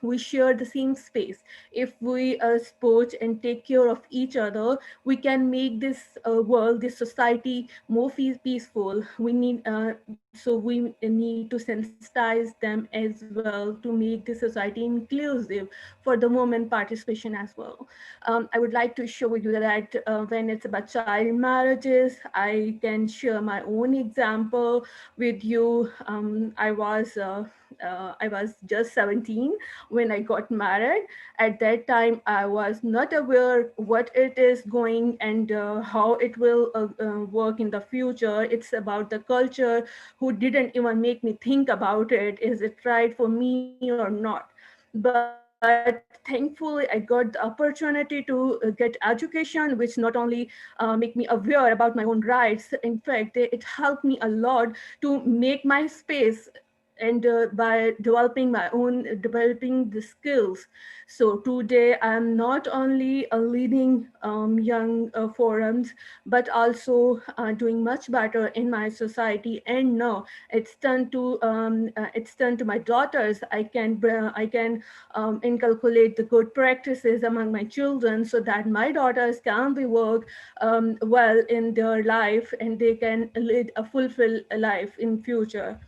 we share the same space. If we support and take care of each other, we can make this world, this society more peaceful. So we need to sensitize them as well to make the society inclusive for the women participation as well. I would like to show you that when it's about child marriages, this, I can share my own example with you. I was just 17 when I got married. At that time, I was not aware what it is going and how it will work in the future. It's about the culture who didn't even make me think about it. Is it right for me or not? But thankfully, I got the opportunity to get education, which not only make me aware about my own rights. In fact, it helped me a lot to make my space and by developing the skills. So today I'm not only leading young forums, but also doing much better in my society. And now it's turned to my daughters. I can inculcate the good practices among my children so that my daughters can be work well in their life and they can lead a fulfilled life in future.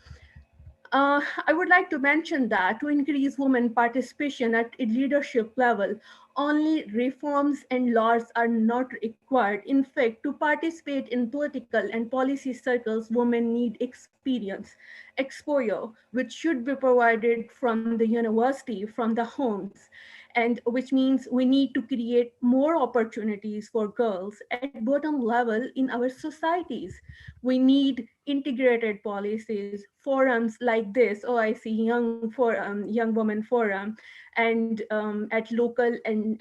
I would like to mention that to increase women participation at a leadership level, only reforms and laws are not required. In fact, to participate in political and policy circles, women need experience, exposure, which should be provided from the university, from the homes, and which means we need to create more opportunities for girls at bottom level in our societies. We need integrated policies, forums like this, OIC Young Women Forum, and at local and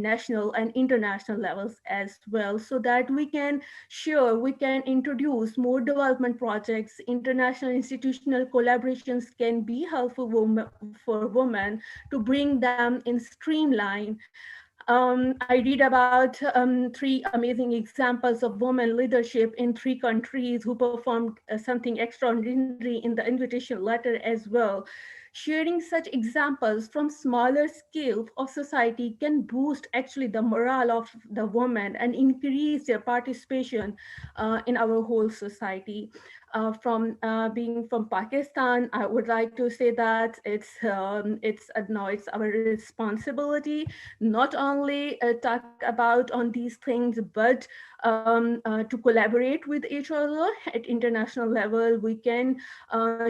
national and international levels as well, so that we can introduce more development projects. International institutional collaborations can be helpful for women to bring them in streamline. I read about three amazing examples of women leadership in three countries who performed something extraordinary in the invitation letter as well. Sharing such examples from smaller scale of society can boost actually the morale of the women and increase their participation in our whole society. From being from Pakistan, I would like to say that it's our responsibility not only talk about on these things, but to collaborate with each other at international level. We can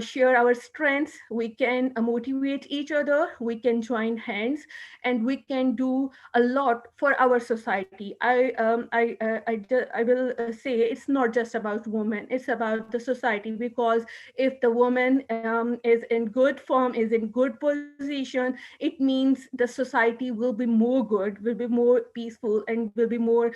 share our strengths, we can motivate each other, we can join hands, and we can do a lot for our society. I will say it's not just about women, it's about the society, because if the woman is in good form, is in good position, it means the society will be more good, will be more peaceful, and will be more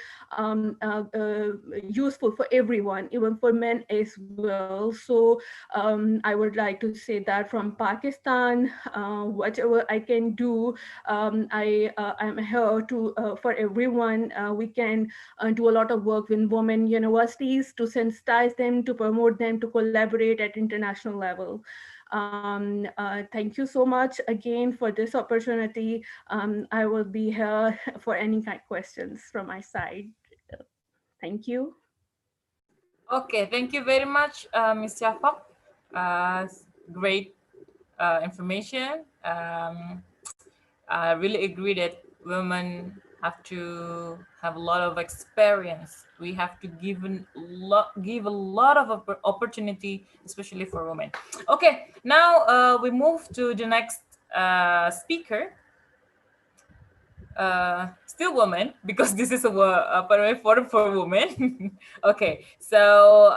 useful for everyone, even for men as well. So I would like to say that from Pakistan, whatever I can do, I'm here to for everyone. We can do a lot of work with women universities to sensitize them, to promote them, to collaborate at international level. Thank you so much again for this opportunity. I will be here for any kind of questions from my side. Thank you. Okay, thank you very much, Ms. Shafak. Great information. I really agree that women have to have a lot of experience. We have to give a lot of opportunity, especially for women. Okay, now we move to the next speaker. Still woman, because this is a forum for women. Okay, so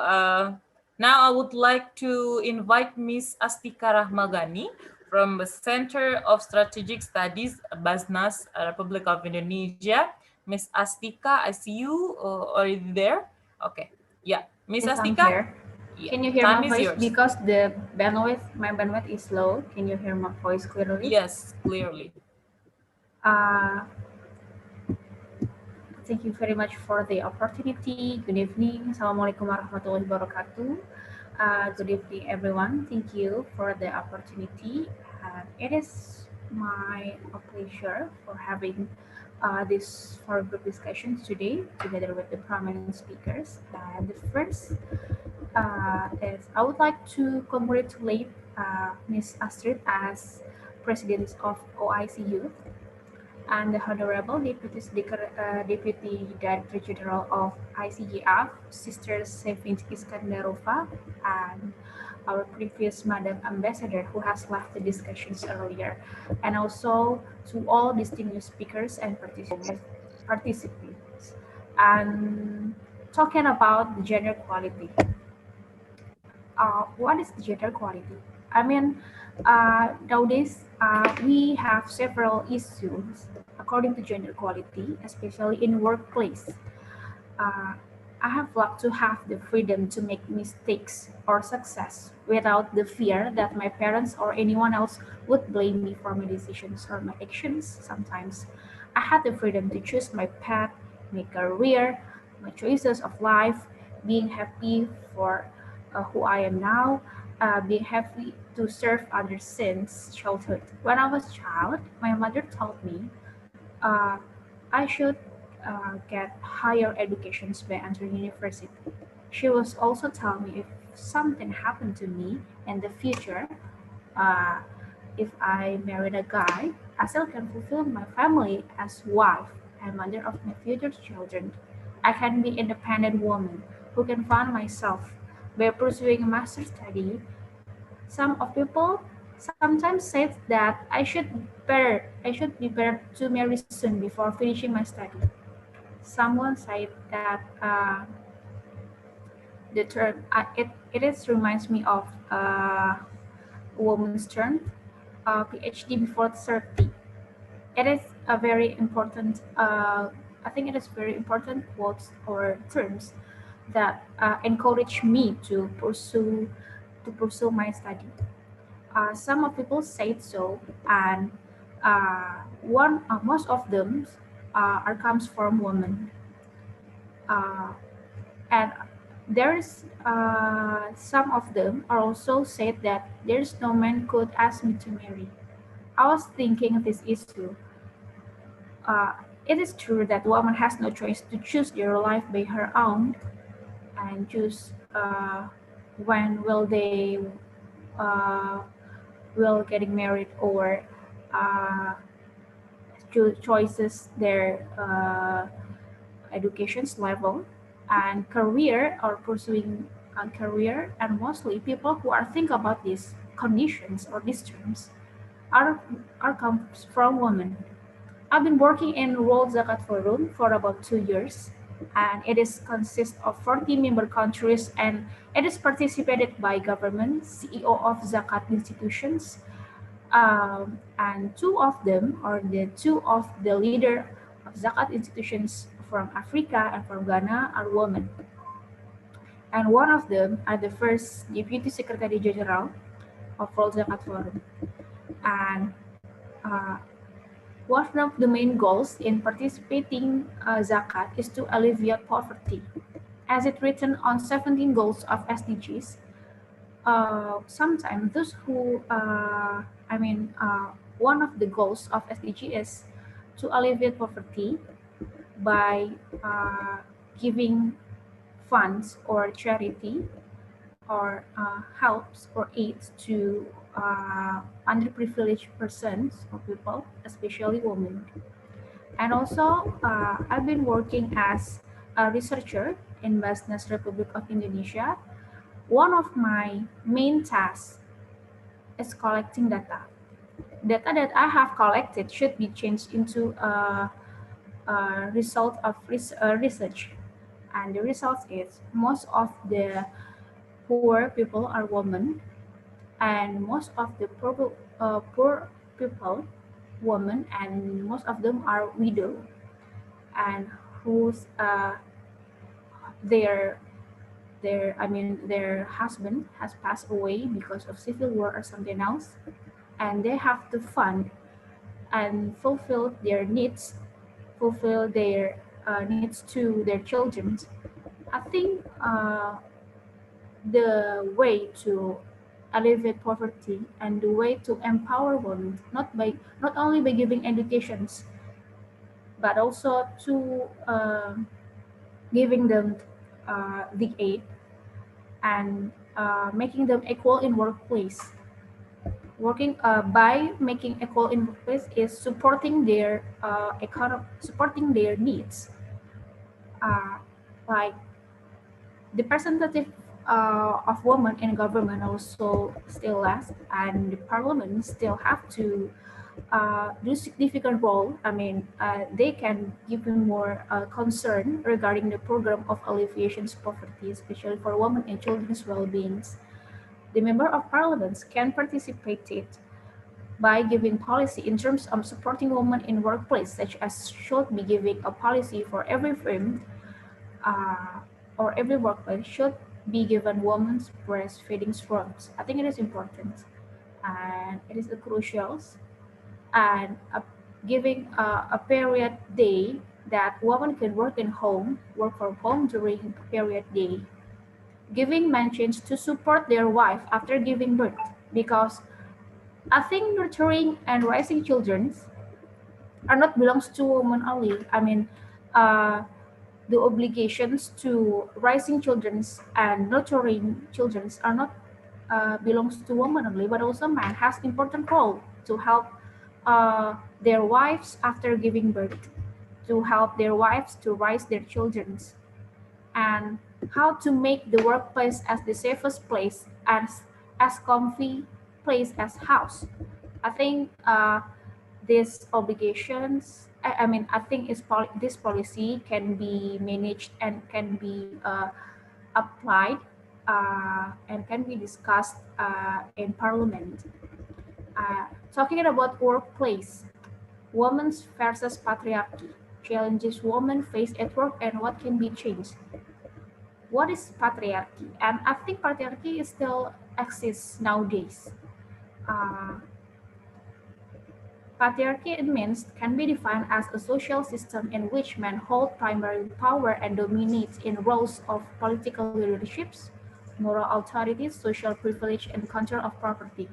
now I would like to invite Miss Astika Rahmagani from the Center of Strategic Studies, Basnas, Republic of Indonesia. Miss Astika, I see you. Are you there? Okay, yeah, Miss Yes, I'm Astika. here. Yeah. Can you hear Time my is voice? yours. Because my bandwidth is low. Can you hear my voice clearly? Yes, clearly. Thank you very much for the opportunity. Good evening. Assalamualaikum warahmatullahi wabarakatuh. Good evening, everyone. Thank you for the opportunity. It is my pleasure for having this forum group discussions today together with the prominent speakers. The first is I would like to congratulate Ms. Astrid as President of OIC Youth. and the Honorable Deputy Director General of ICGF, Sister Sevint Iskandarova, and our previous Madam Ambassador who has left the discussions earlier, and also to all distinguished speakers and participants. And talking about the gender equality, what is the gender equality? I mean, nowadays we have several issues according to gender equality, especially in workplace. Uh, I have loved to have the freedom to make mistakes or success without the fear that my parents or anyone else would blame me for my decisions or my actions. Sometimes I had the freedom to choose my path, my career, my choices of life, being happy for who I am now, being happy to serve others since childhood. When I was a child, my mother told me uh, I should get higher educations by entering university. She was also telling me if something happened to me in the future, uh, if I married a guy, I still can fulfill my family as wife and mother of my future children. I can be independent woman who can fund myself by pursuing a master's study. Some of people sometimes say that I should be better to marry soon before finishing my study. Someone said that the term it is reminds me of a woman's term, PhD before 30. It is a very important. I think it is very important quotes or terms that encourage me to pursue my study. Some of people say so, and one most of them are comes from women, uh, and there's some of them are also said that there's no man could ask me to marry. I was thinking this issue. Uh, it is true that woman has no choice to choose their life by her own and choose when will they uh, will getting married or uh, choices their education's level and career or pursuing a career, and mostly people who are think about these conditions or these terms are comes from women. I've been working in World Zakat Forum for about 2 years, and it is consists of 40 member countries, and it is participated by government, CEO of Zakat institutions, and two of them, or the two of the leader of Zakat institutions from Africa and from Ghana, are women. And one of them are the first Deputy Secretary General of World Zakat Forum. And one of the main goals in participating Zakat is to alleviate poverty. As it written on 17 goals of SDGs, sometimes those who, one of the goals of SDG is to alleviate poverty by giving funds or charity or helps or aids to underprivileged persons or people, especially women. And also, I've been working as a researcher in Basnas Republic of Indonesia. One of my main tasks is collecting data. Data that I have collected should be changed into a result of research. And the result is most of the poor people are women, and most of the poor people women, and most of them are widow, and whose their their husband has passed away because of civil war or something else, and they have to fund and fulfill their needs to their children. I think the way to alleviate poverty and the way to empower women, not only by giving educations, but also to giving them the aid and making them equal in workplace. working by making equal in workplace is supporting their supporting their needs. Like the percentage of women in government also still less, and the parliament still have to do significant role. I mean, they can give you more concern regarding the program of alleviation of poverty, especially for women and children's well-being. The member of parliaments can participate it by giving policy in terms of supporting women in workplace, such as should be giving a policy for every firm uh, or every workplace should be given women's breastfeeding programs. I think it is important and it is a crucial and giving a period day that women can work from home during period day, giving men chance to support their wife after giving birth, because I think nurturing and raising children are not belongs to women only. I mean, uh, the obligations to raising children and nurturing children are not belongs to women only, but also man has important role to help their wives after giving birth, to help their wives to raise their children, and how to make the workplace as the safest place, as comfy place as house. I think these obligations, I mean, I think this policy can be managed and can be applied and can be discussed in parliament. Talking about workplace, women versus patriarchy, challenges women face at work and what can be changed. What is patriarchy? And I think patriarchy still exists nowadays. Uh, Patriarchy, it means, can be defined as a social system in which men hold primary power and dominate in roles of political leaderships, moral authority, social privilege, and control of property.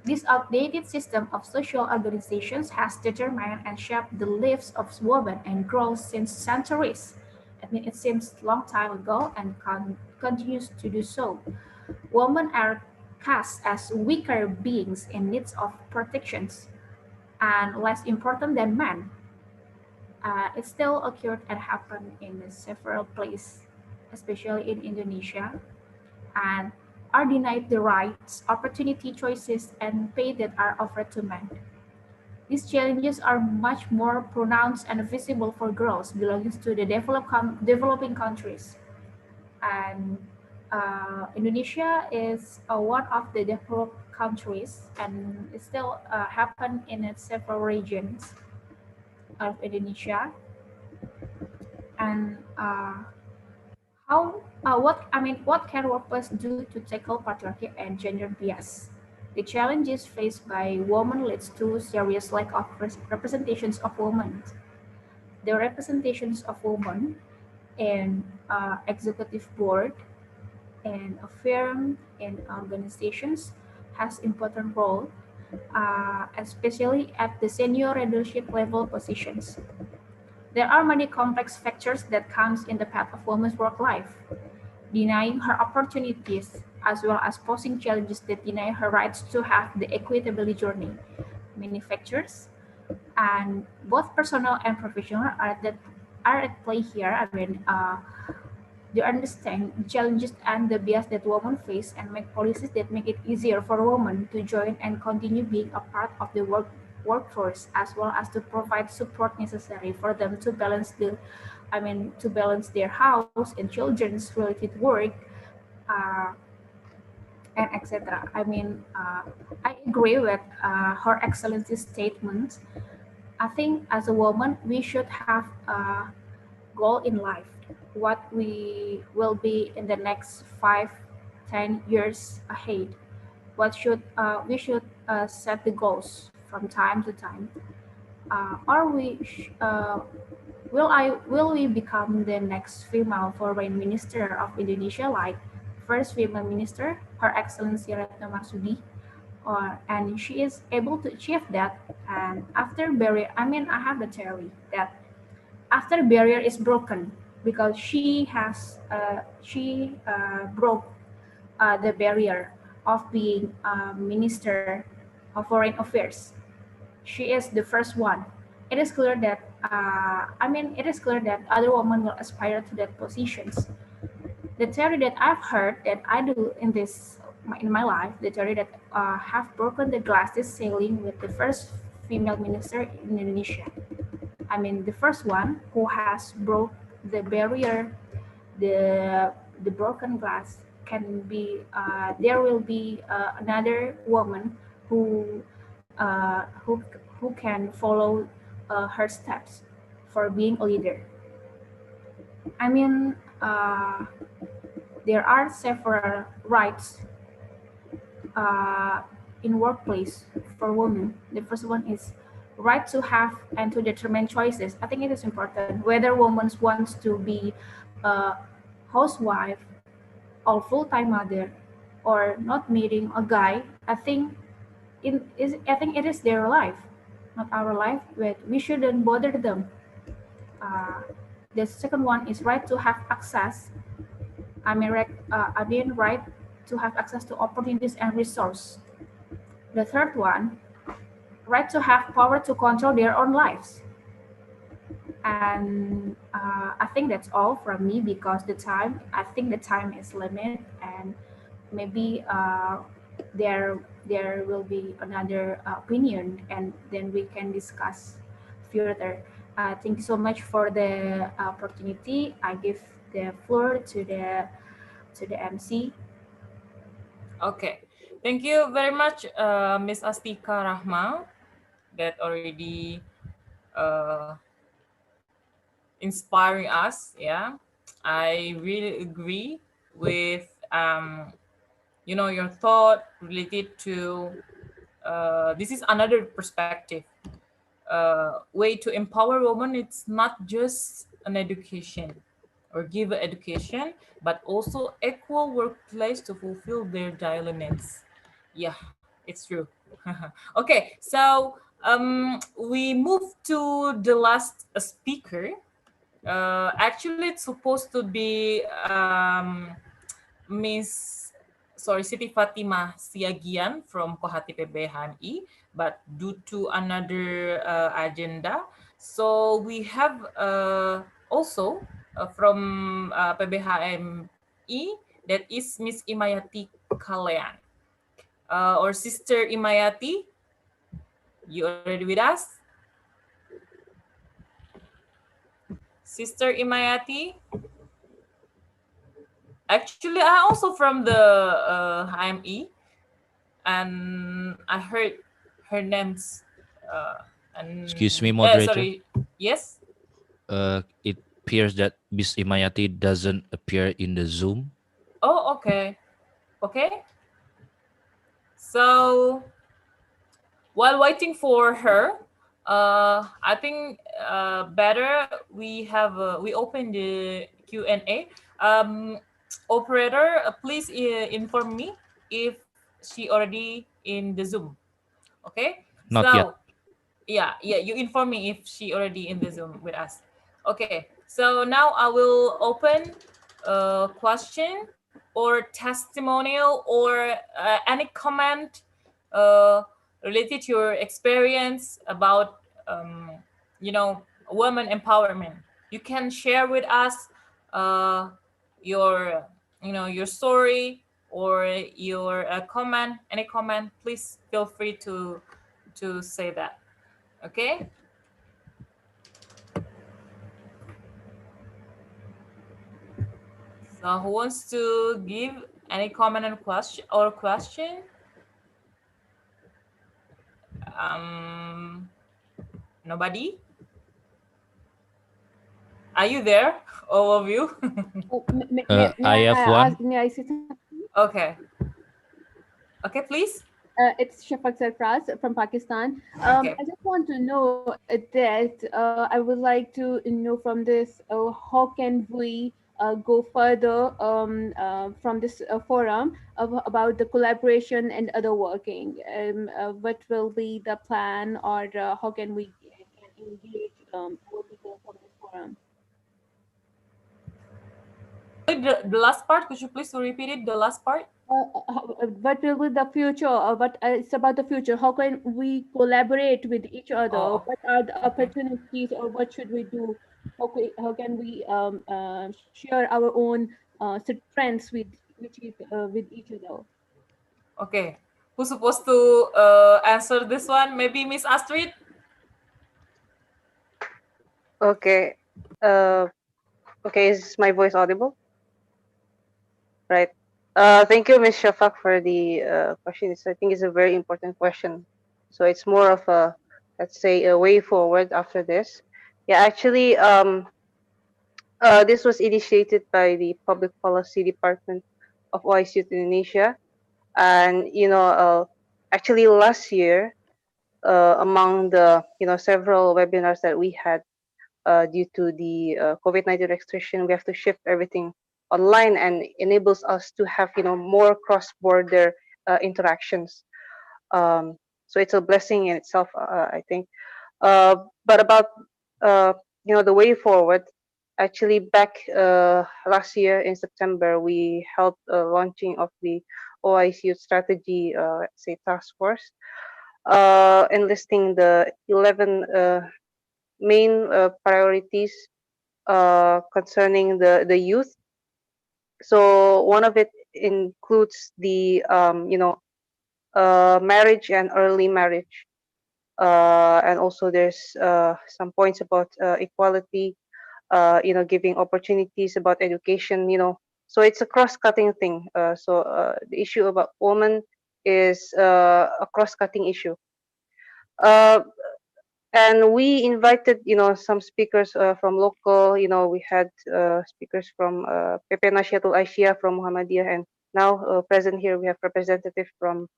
This outdated system of social organizations has determined and shaped the lives of women and girls since centuries. I mean, it seems long time ago and continues to do so. Women are cast as weaker beings in need of protections and less important than men. It still occurred and happened in several places, especially in Indonesia, and are denied the rights, opportunity, choices, and pay that are offered to men. These challenges are much more pronounced and visible for girls belonging to the developing countries. And Indonesia is one of the developed countries, and it still happen in several regions of Indonesia. And what can workplace do to tackle patriarchy and gender bias? The challenges faced by women leads to serious lack of representations of women. The representations of women in executive board and a firm and organizations has important role, especially at the senior leadership level positions. There are many complex factors that comes in the path of women's work life, denying her opportunities as well as posing challenges that deny her rights to have the equitable journey. Many factors, and both personal and professional are at play here. I mean, they understand the challenges and the bias that women face and make policies that make it easier for women to join and continue being a part of the workforce, as well as to provide support necessary for them to balance to balance their house and children's related work, uh, and etc. I agree with Her Excellency's statement. I think as a woman, we should have a goal in life, what we will be in the next 5, 10 years ahead. What should we should set the goals from time to time. Are we will we become the next female foreign minister of Indonesia, like first female minister, Her Excellency Retno Marsudi, and she is able to achieve that. And after barrier, I have the theory that after barrier is broken, because she broke the barrier of being a Minister of Foreign Affairs. She is the first one. It is clear that it is clear that other women will aspire to that positions. The theory that I've heard that I do in my life, the theory that have broken the glass ceiling with the first female minister in Indonesia. I mean, the first one who has broke the barrier, the broken glass can be. There will be another woman who uh, who who can follow her steps for being a leader. I mean, there are several rights uh, in workplace for women. The first one is right to have and to determine choices. I think it is important whether women wants to be a housewife or full-time mother or not meeting a guy. I think it is their life, not our life. But we shouldn't bother them. Uh, the second one is right to have access. Right to have access to opportunities and resource. The third one, right to have power to control their own lives. And I think that's all from me because I think the time is limited, and maybe there will be another opinion, and then we can discuss further. Thank you so much for the opportunity. I give the floor to the MC. Okay, thank you very much, Miss Astika Rahma, that already uh, inspiring us. Yeah, I really agree with your thought related to this is another perspective. Way to empower women. It's not just an education or give education, but also equal workplace to fulfill their daily needs. Yeah, it's true. Okay, so we move to the last speaker. Actually, it's supposed to be Miss Siti Fatimah Siagian from Kohati PBHMI, but due to another agenda, so we have also from PBHMI, that is Miss Imayati Kalean. Or Sister Imayati, you already with us? Sister Imayati? Actually, I also from the HME, and I heard her names. And Excuse me, moderator. Sorry. Yes. It appears that Miss Imayati doesn't appear in the Zoom. Oh, okay. Okay. So while waiting for her, I think better we open the Q&A. Operator, please inform me if she already in the Zoom. Okay. Not so, yet. Yeah, you inform me if she already in the Zoom with us. Okay. So now I will open a question or testimonial or any comment related to your experience about women empowerment. You can share with us your your story or your comment, any comment. Please feel free to say that. Okay. So who wants to give any comment and question? Nobody? Are you there, all of you? I have one. May I say something? Okay. Okay, please. It's Shafaq Sarfraz from Pakistan. Okay. I just want to know that I would like to know from this how can we go further from this forum about the collaboration and other working. What will be the plan, or how can we engage more people from this forum? The last part, could you please repeat it? The last part? what will be the future? What it's about the future? How can we collaborate with each other? Oh, What are the okay. opportunities, or what should we do? How can we share our own strengths with each other? Okay. Who's supposed to answer this one? Maybe Miss Astrid? Okay. Uh, okay, is my voice audible? Right. Thank you, Ms. Shafak, for the question. I think it's a very important question. So it's more of a, let's say, a way forward after this. Yeah, actually, this was initiated by the Public Policy Department of OIC Indonesia, and actually last year, among the several webinars that we had, due to the COVID-19 restriction, we have to shift everything online, and enables us to have more cross-border interactions. So it's a blessing in itself, I think. But about the way forward, actually back last year in September, we held a launching of the OIC Youth Strategy, let's say, task force, enlisting the 11 main priorities concerning the youth. So one of it includes the marriage and early marriage, and also there's some points about equality, giving opportunities about education. So it's a cross-cutting thing. So the issue about women is a cross-cutting issue. Uh, and we invited some speakers from local. We had speakers from PP Nasyatul Aisyah from Muhammadiyah, and now present here we have representative from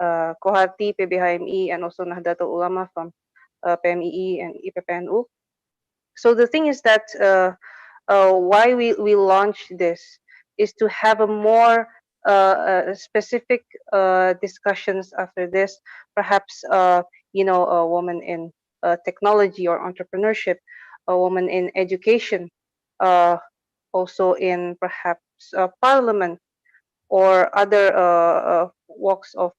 Kohati, PBHMI, and also Nahdlatul Ulama from PMII and IPPNU. So the thing is that why we launched this is to have a more specific discussions after this. Perhaps a woman in technology or entrepreneurship, a woman in education, uh, also in perhaps parliament or other walks of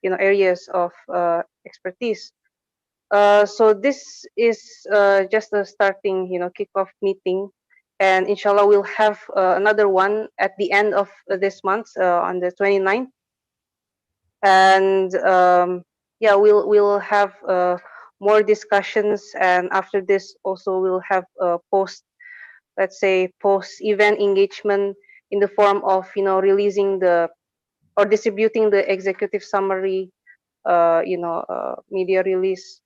areas of expertise. So this is just a starting, kickoff meeting, and inshallah we'll have another one at the end of this month, on the 29th, and yeah, we'll have more discussions, and after this also we'll have let's say post event engagement in the form of releasing the or distributing the executive summary, media release.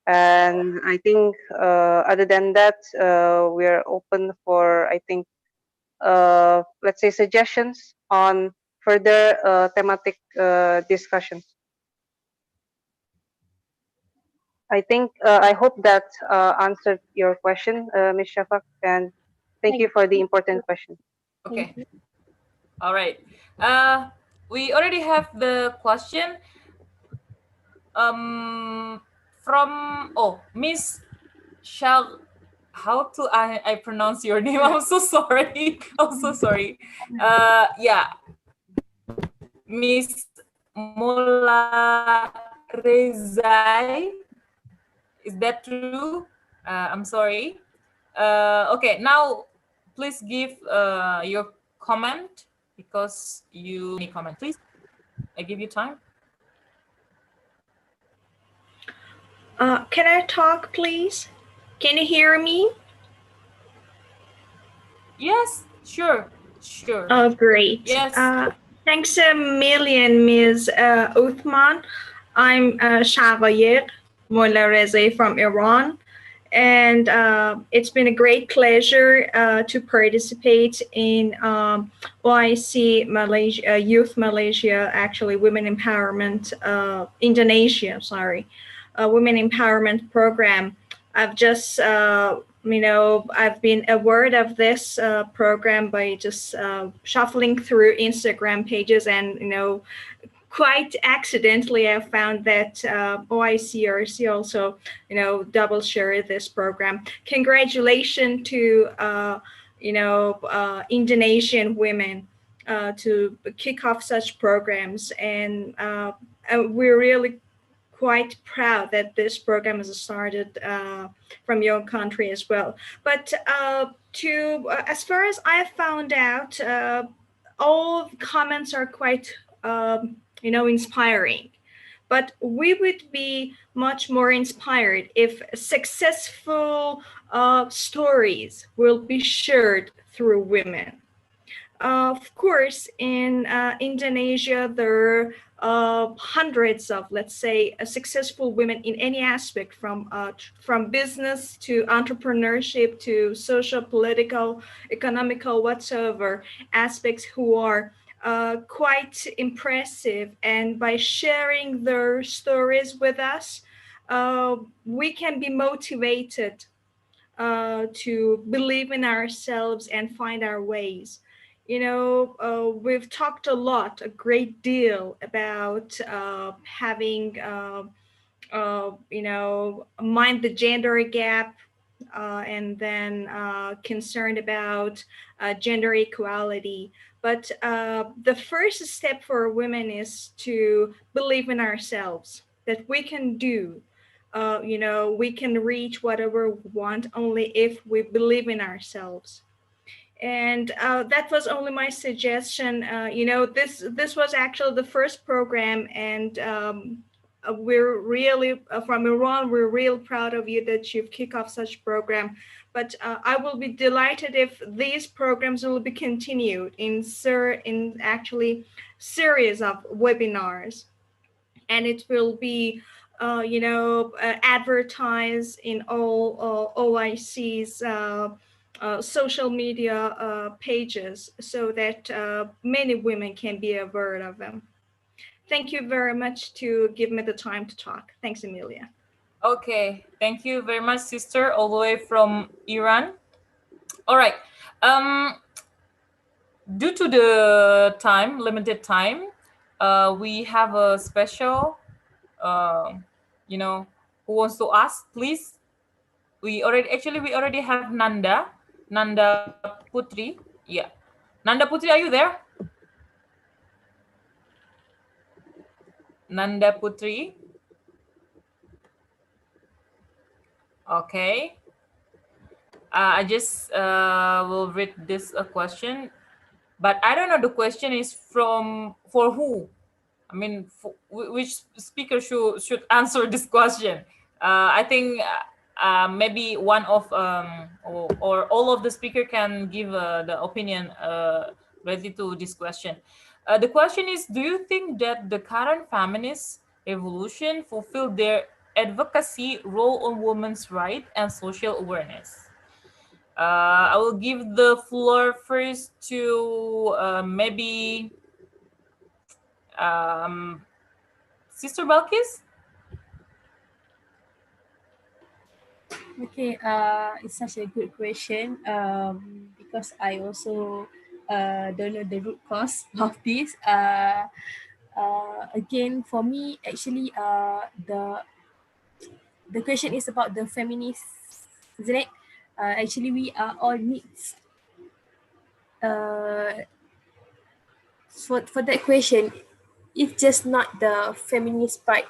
And I think other than that, we're open for, I think, let's say suggestions on further thematic discussions. I think I hope that answered your question, Ms. Shafak, and thank you for the important question. Okay. All right. We already have the question from Miss Shal. How to I pronounce your name? I'm so sorry. I'm so sorry. Yeah, Miss Mola Rezai. Is that true? I'm sorry. Okay, now please give your comment, because you need comment. Please, I give you time. Can I talk, please? Can you hear me? Yes, sure. Oh, great. Yes. Thanks a million, Ms. Uthman. I'm Shavayer Molareze from Iran. And it's been a great pleasure to participate in OIC Malaysia, Youth Malaysia, actually Women Empowerment, Indonesia, sorry, Women Empowerment Program. I've just, I've been aware of this program by just shuffling through Instagram pages, and, quite accidentally, I found that OICRC also, double share this program. Congratulations to, Indonesian women to kick off such programs, and we're really quite proud that this program has started from your country as well. But as far as I found out, all comments are quite inspiring. But we would be much more inspired if successful stories will be shared through women. Of course, in Indonesia, there are hundreds of, let's say, successful women in any aspect, from business to entrepreneurship to social, political, economical, whatsoever aspects, who are quite impressive. And by sharing their stories with us, we can be motivated to believe in ourselves and find our ways. We've talked a great deal about having, mind the gender gap, and then concerned about gender equality. But the first step for women is to believe in ourselves, that we can do. We can reach whatever we want only if we believe in ourselves. And that was only my suggestion. This was actually the first program, and we're really from Iran. We're real proud of you that you've kicked off such program. But I will be delighted if these programs will be continued in actually series of webinars, and it will be advertised in all OIC's social media pages, so that many women can be aware of them. Thank you very much to give me the time to talk. Thanks, Emilia. Okay, thank you very much, sister, all the way from Iran. All right. Due to the limited time, we have a special, who wants to ask, please. We already have Nanda Putri. Yeah. Nanda Putri, are you there? Nanda Putri. Okay. I just will read this question, but I don't know the question is for who. I mean, which speaker should answer this question? I think maybe one of or all of the speaker can give the opinion related to this question. The question is, do you think that the current feminist revolution fulfilled their advocacy role on women's rights and social awareness? I will give the floor first to maybe Sister Balkis. Okay, it's such a good question because I also don't know the root cause of this. Again, for me, actually, the question is about the feminist, isn't it? Actually, we are all needs. For that question, it's just not the feminist part.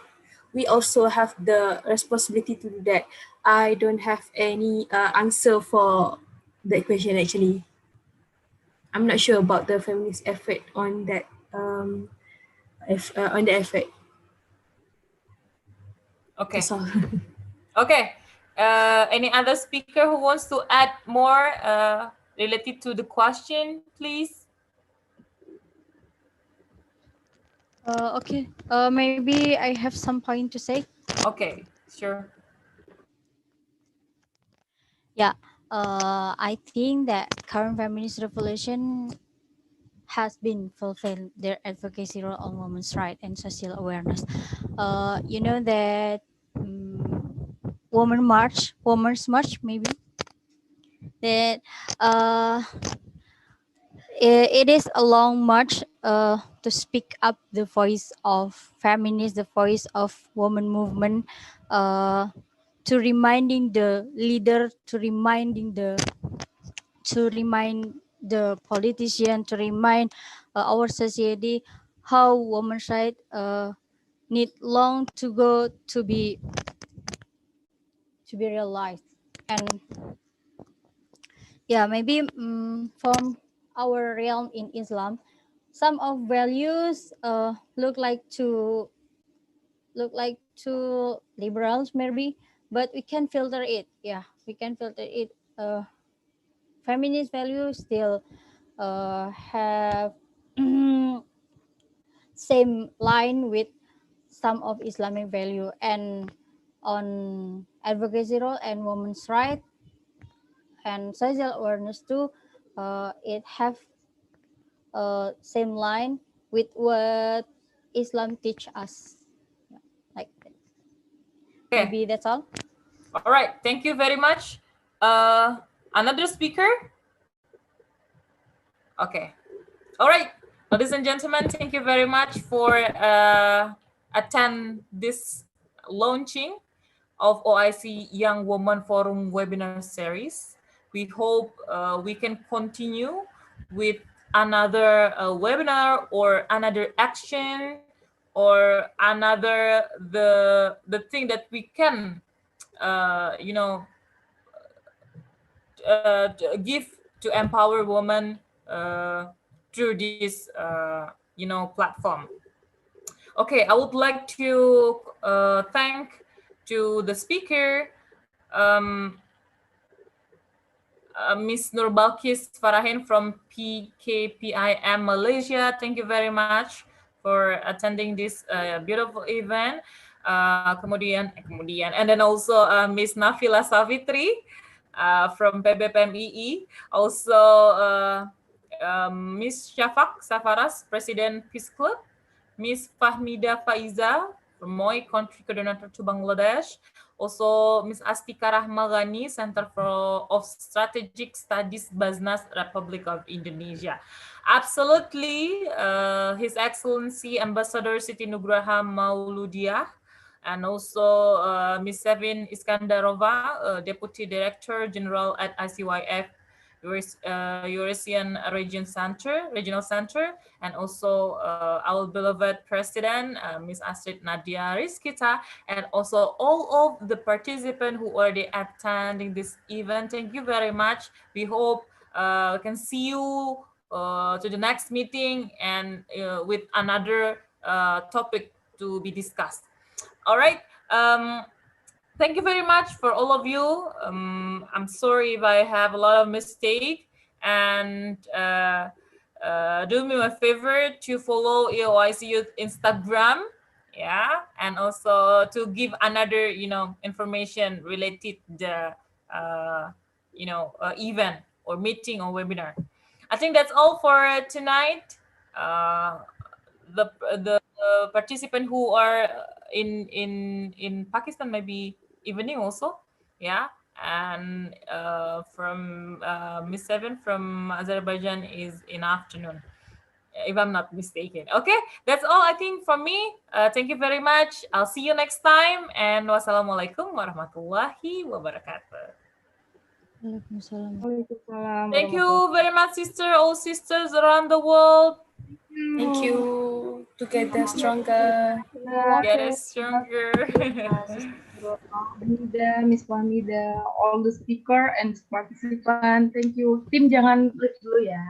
We also have the responsibility to do that. I don't have any answer for that question actually. I'm not sure about the feminist effort on that on the effort. Okay. That's all. Okay. Any other speaker who wants to add more related to the question, please? Okay. Maybe I have some point to say. Okay, sure. Yeah. I think that current feminist revolution has been fulfilled their advocacy role on women's rights and social awareness. You know that Women's March, maybe that it is a long march to speak up the voice of feminists, the voice of women movement, to reminding the leader, to remind the politician to remind our society how women's rights need long to go to be realized. And yeah, maybe from our realm in Islam, some of values look like too liberals maybe, but we can filter it. Yeah, we can filter it. Feminist values still have same line with some of Islamic value, and on advocacy role and women's right and social awareness too. It have same line with what Islam teach us. Yeah, like that. Okay. Maybe that's all. All right. Thank you very much. Another speaker? Okay. All right. Ladies and gentlemen, thank you very much for attend this launching of OIC Young Woman Forum webinar series. We hope we can continue with another webinar or another action or another the thing that we can give to empower women through this platform. Okay, I would like to thank to the speaker, Ms. Nurbalkis Farahin from PKPIM Malaysia. Thank you very much for attending this beautiful event. And then also Ms. Nafila Savitri from PBPMII. Also Ms. Shafak Safaras, President Peace Club. Ms. Fahmida Faiza from MOI, Country Coordinator to Bangladesh. Also, Ms. Astika Rahmagani, Center of Strategic Studies, Basnas, Republic of Indonesia. Absolutely, His Excellency Ambassador Siti Nugraha Mauludiah, and also Ms. Sevin Iskandarova, Deputy Director General at ICYF Eurasian Regional Center, and also our beloved President, Ms. Astrid Nadia Rizkita, and also all of the participants who already attending this event. Thank you very much. We hope we can see you to the next meeting and with another topic to be discussed. All right. Thank you very much for all of you. I'm sorry if I have a lot of mistake, and do me a favor to follow EOIC Youth Instagram, yeah, and also to give another information related the event or meeting or webinar. I think that's all for tonight. The participant who are in Pakistan maybe evening also, yeah, and from Miss Seven from Azerbaijan is in afternoon, if I'm not mistaken. Okay, that's all I think from me. Thank you very much. I'll see you next time, and wassalamualaikum warahmatullahi wabarakatuh. Thank you very much, all sisters around the world. Thank you. Together stronger. Get us stronger. Miss Fahmida, all the speaker and participant. Thank you. Tim jangan lift dulu ya.